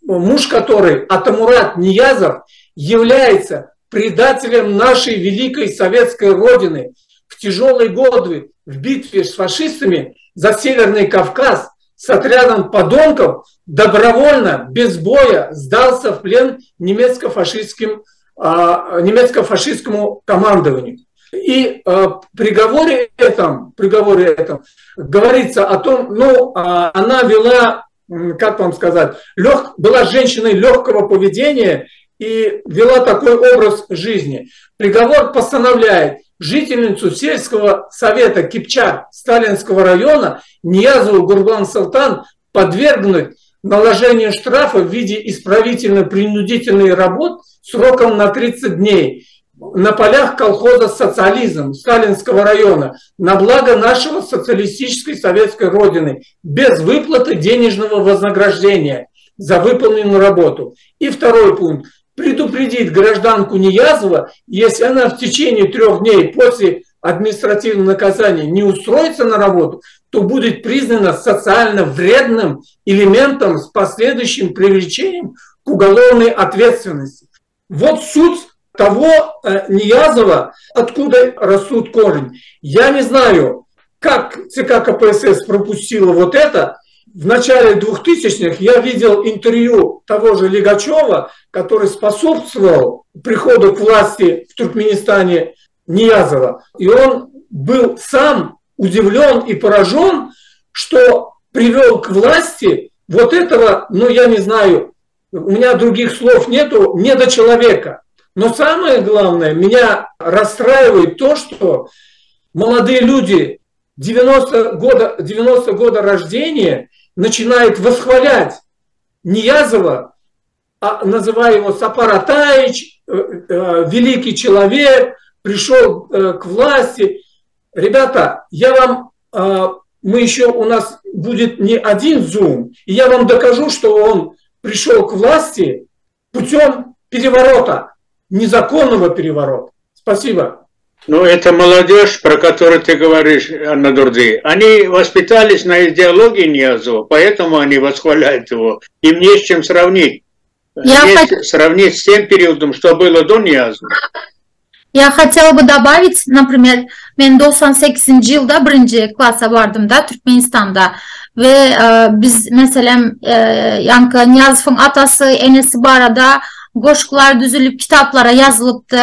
муж которой Атамурат Ниязов, является предателем нашей великой советской родины. В тяжелые годы в битве с фашистами за Северный Кавказ с отрядом подонков добровольно, без боя, сдался в плен немецко-фашистскому командованию. И в приговоре этом говорится о том, она вела, как вам сказать, была женщиной легкого поведения и вела такой образ жизни. Приговор постановляет жительницу сельского совета Кипчак Сталинского района Ниязову Гурбан Султан подвергнуть наложению штрафа в виде исправительно-принудительных работ сроком на 30 дней на полях колхоза «Социализм» Сталинского района на благо нашего социалистической советской родины без выплаты денежного вознаграждения за выполненную работу. И второй пункт. Предупредить гражданку Ниязова, если она в течение 3 дней после административного наказания не устроится на работу, то будет признана социально вредным элементом с последующим привлечением к уголовной ответственности. Вот суть того Ниязова, откуда растут корни. Я не знаю, как ЦК КПСС пропустила вот это. В начале 2000-х я видел интервью того же Лигачева, который способствовал приходу к власти в Туркменистане Ниязова. И он был сам удивлен и поражен, что привел к власти вот этого, я не знаю, у меня других слов нету, недочеловека. Но самое главное, меня расстраивает то, что молодые люди 90 года рождения начинают восхвалять Ниязова, называя его Сапар Атаич, великий человек, пришел к власти. Ребята, у нас будет не один зум, и я вам докажу, что он пришел к власти путем переворота, незаконного переворота. Спасибо. Это молодежь, про которую ты говоришь, Анна Дурди. Они воспитались на идеологии Ниязова, поэтому они восхваляют его. Им не с чем сравнить. Сравнить с тем периодом, что было до Ниязова. Я хотела бы добавить, например, ben 98 yılda 1. klasa vardım da Türkmenistan'da ve biz mesela Yankı Niyazov'un atası Enes Bara'da goşkular düzülüp kitaplara yazılıptı.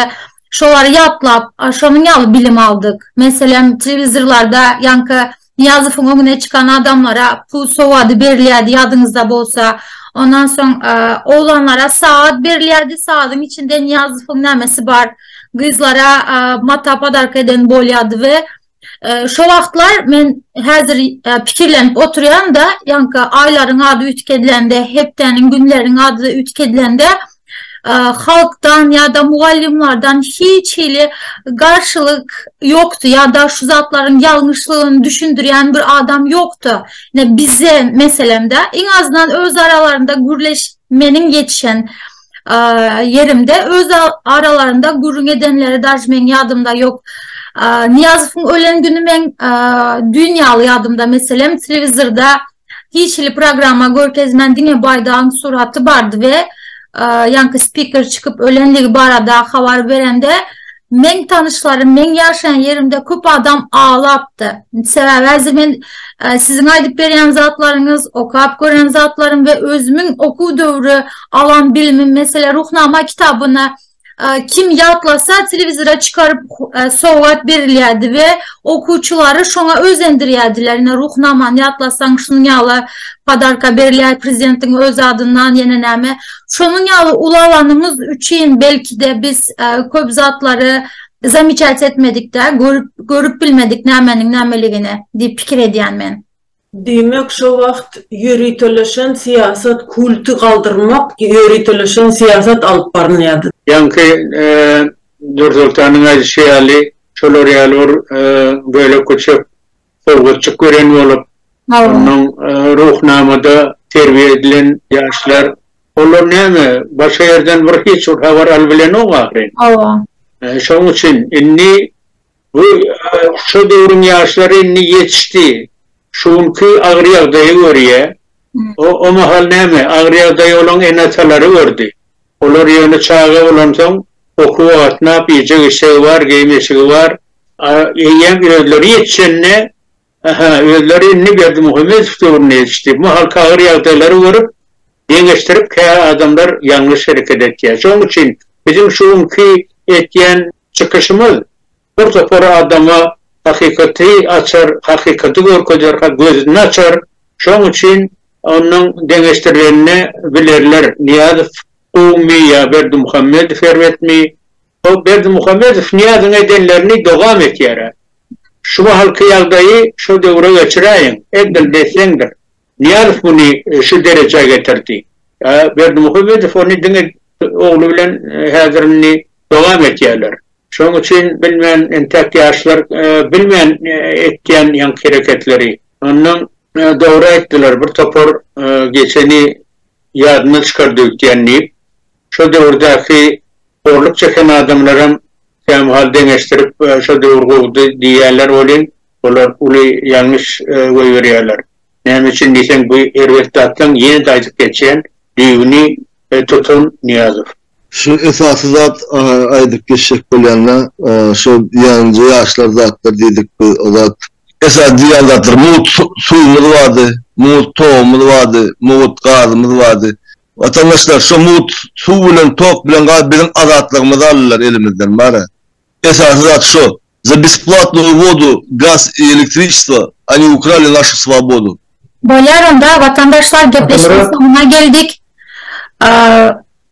Şoları yatlap, şonun yalı bilim aldık. Mesela televizorlarda Yankı Niyazov'un önüne çıkan adamlara pul sovadı veriliydi, yadınızda bolsa. Ondan sonra oğlanlara saat veriliydi, saatin içinde Niyazov'un nemesi var. Kızlara matap adark eden bolyadı ve şu vaxtlar ben hazır fikirlenip oturuyan da Yankı ayların adı ütkediləndə, heptenin günlerin adı ütkediləndə halktan ya da muallimlerden hiç karşılık yoktu ya da şu zatların yanlışlığını düşündüren bir adam yoktu. Yani bize meselemde en azından öz aralarında gürleşmenin yetişen yerimde öz aralarında gurrun edenleri daş men yadımda yok. Niyazov'un ölen günü men dünyalı yadımda meselem televizorda hiçli programa görkezmen Dine Baydağ'ın suratı vardı ve yankı speaker çıkıp ölenliği barada haber verende men tanışlarım, men yaşayan yerimde köp adam ağlaptı. Sebebi men sizin aydıp beren zatlarınız, okuyup gören zatlarım ve özümün oku dövrü alan bilimin mesela ruhnama kitabını kim yatlasa televizora çıkarıp soğuat veriliydi ve okuyucuları şuna özendiriydiler. Ruhnaman yatlasan şunun yalı padarka veriliydi prezidentin öz adından yeneneme. Şunun yalı ulalanımız üçün belki de biz köp zatları zamiçat etmedik de görüp bilmedik nemenin nemeligini deyip fikir ediyen men. Demek şu vakt yürütülüşen siyaset kultu kaldırmak, yürütülüşen siyaset alıp barınıyordu. Yankı Nursultan'ın şeyali, şoloriyalor böyle küçük sorgutçuk gören olup, onun ruhnamada terbiye edilen yaşlar, onlar ne mi? Başka yerden bir hiç haber albilen o var. Şunun için inni bu şu devrun yaşları inni yetişti. Şunki Ağrıyağda'yı görüyor. O mahal ne mi? Ağrıyağda'yı olan enataları gördü. Olur yönü çağı olan son oku atına yapacak işi var, giymişi var. Yem özleri yetişenine özleri inni verdi Muhammed Fıtır'ını yetişti. Mahal Ağrıyağda'ları görüp dengeçtirip kaya adamlar yanlış hareket ediyor. Şunun için bizim şunki etken çıkışımız bir topara adama hakikati açar, hakikati görkecer, gözünü açar. Şunun için onun dengeçtirlerini bilirler. Niyazov Umi ya Berdi Muhammed fervet mi? O Berdi Muhammed Niyaz'ın edenlerini devam et yere. Şu halkı yaldayı şu devre geçireyim. Edil desendir. Niyazov bunu şu derece getirdi. Berdi Muhammed onu dine oğlu bilen hazırını devam et yerler. Şunun için bilmeyen entek yaşlar, bilmeyen etken yank hareketleri. Onun doğru ettiler. Bir topor geçeni yadını çıkardı diyenleyip, şu devrdaki zorluk çeken adamların temhalden geçtirip şu devrgu diyenler olin, onlar yanlış veriyorlar. Nem için diysen bu ervettattan yeni daydık geçen düğünü tutun Niyazov. Şu esası zat aydık geçecek böyleyenle şu yancı yaşlar zatlar dedik o zat. Esas diğer zatlar muğut suyumuz vardı, muğut tohumumuz vardı, muğut gazımız vardı. Vatandaşlar şu muğut su bilen tok bilen gaz bizim azatlığımızı alırlar elimizden bari. Esası zat şu. За бесплатную воду, газ и электричество они украли нашу свободу. Bolyarında vatandaşlar gepleşme sonuna geldik.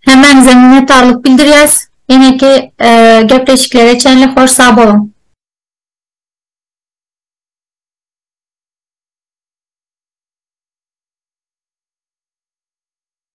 Hemen zeminiyet ağırlık bildiriyoruz. Yine ki gepleşiklere çenli hoş sağ olun.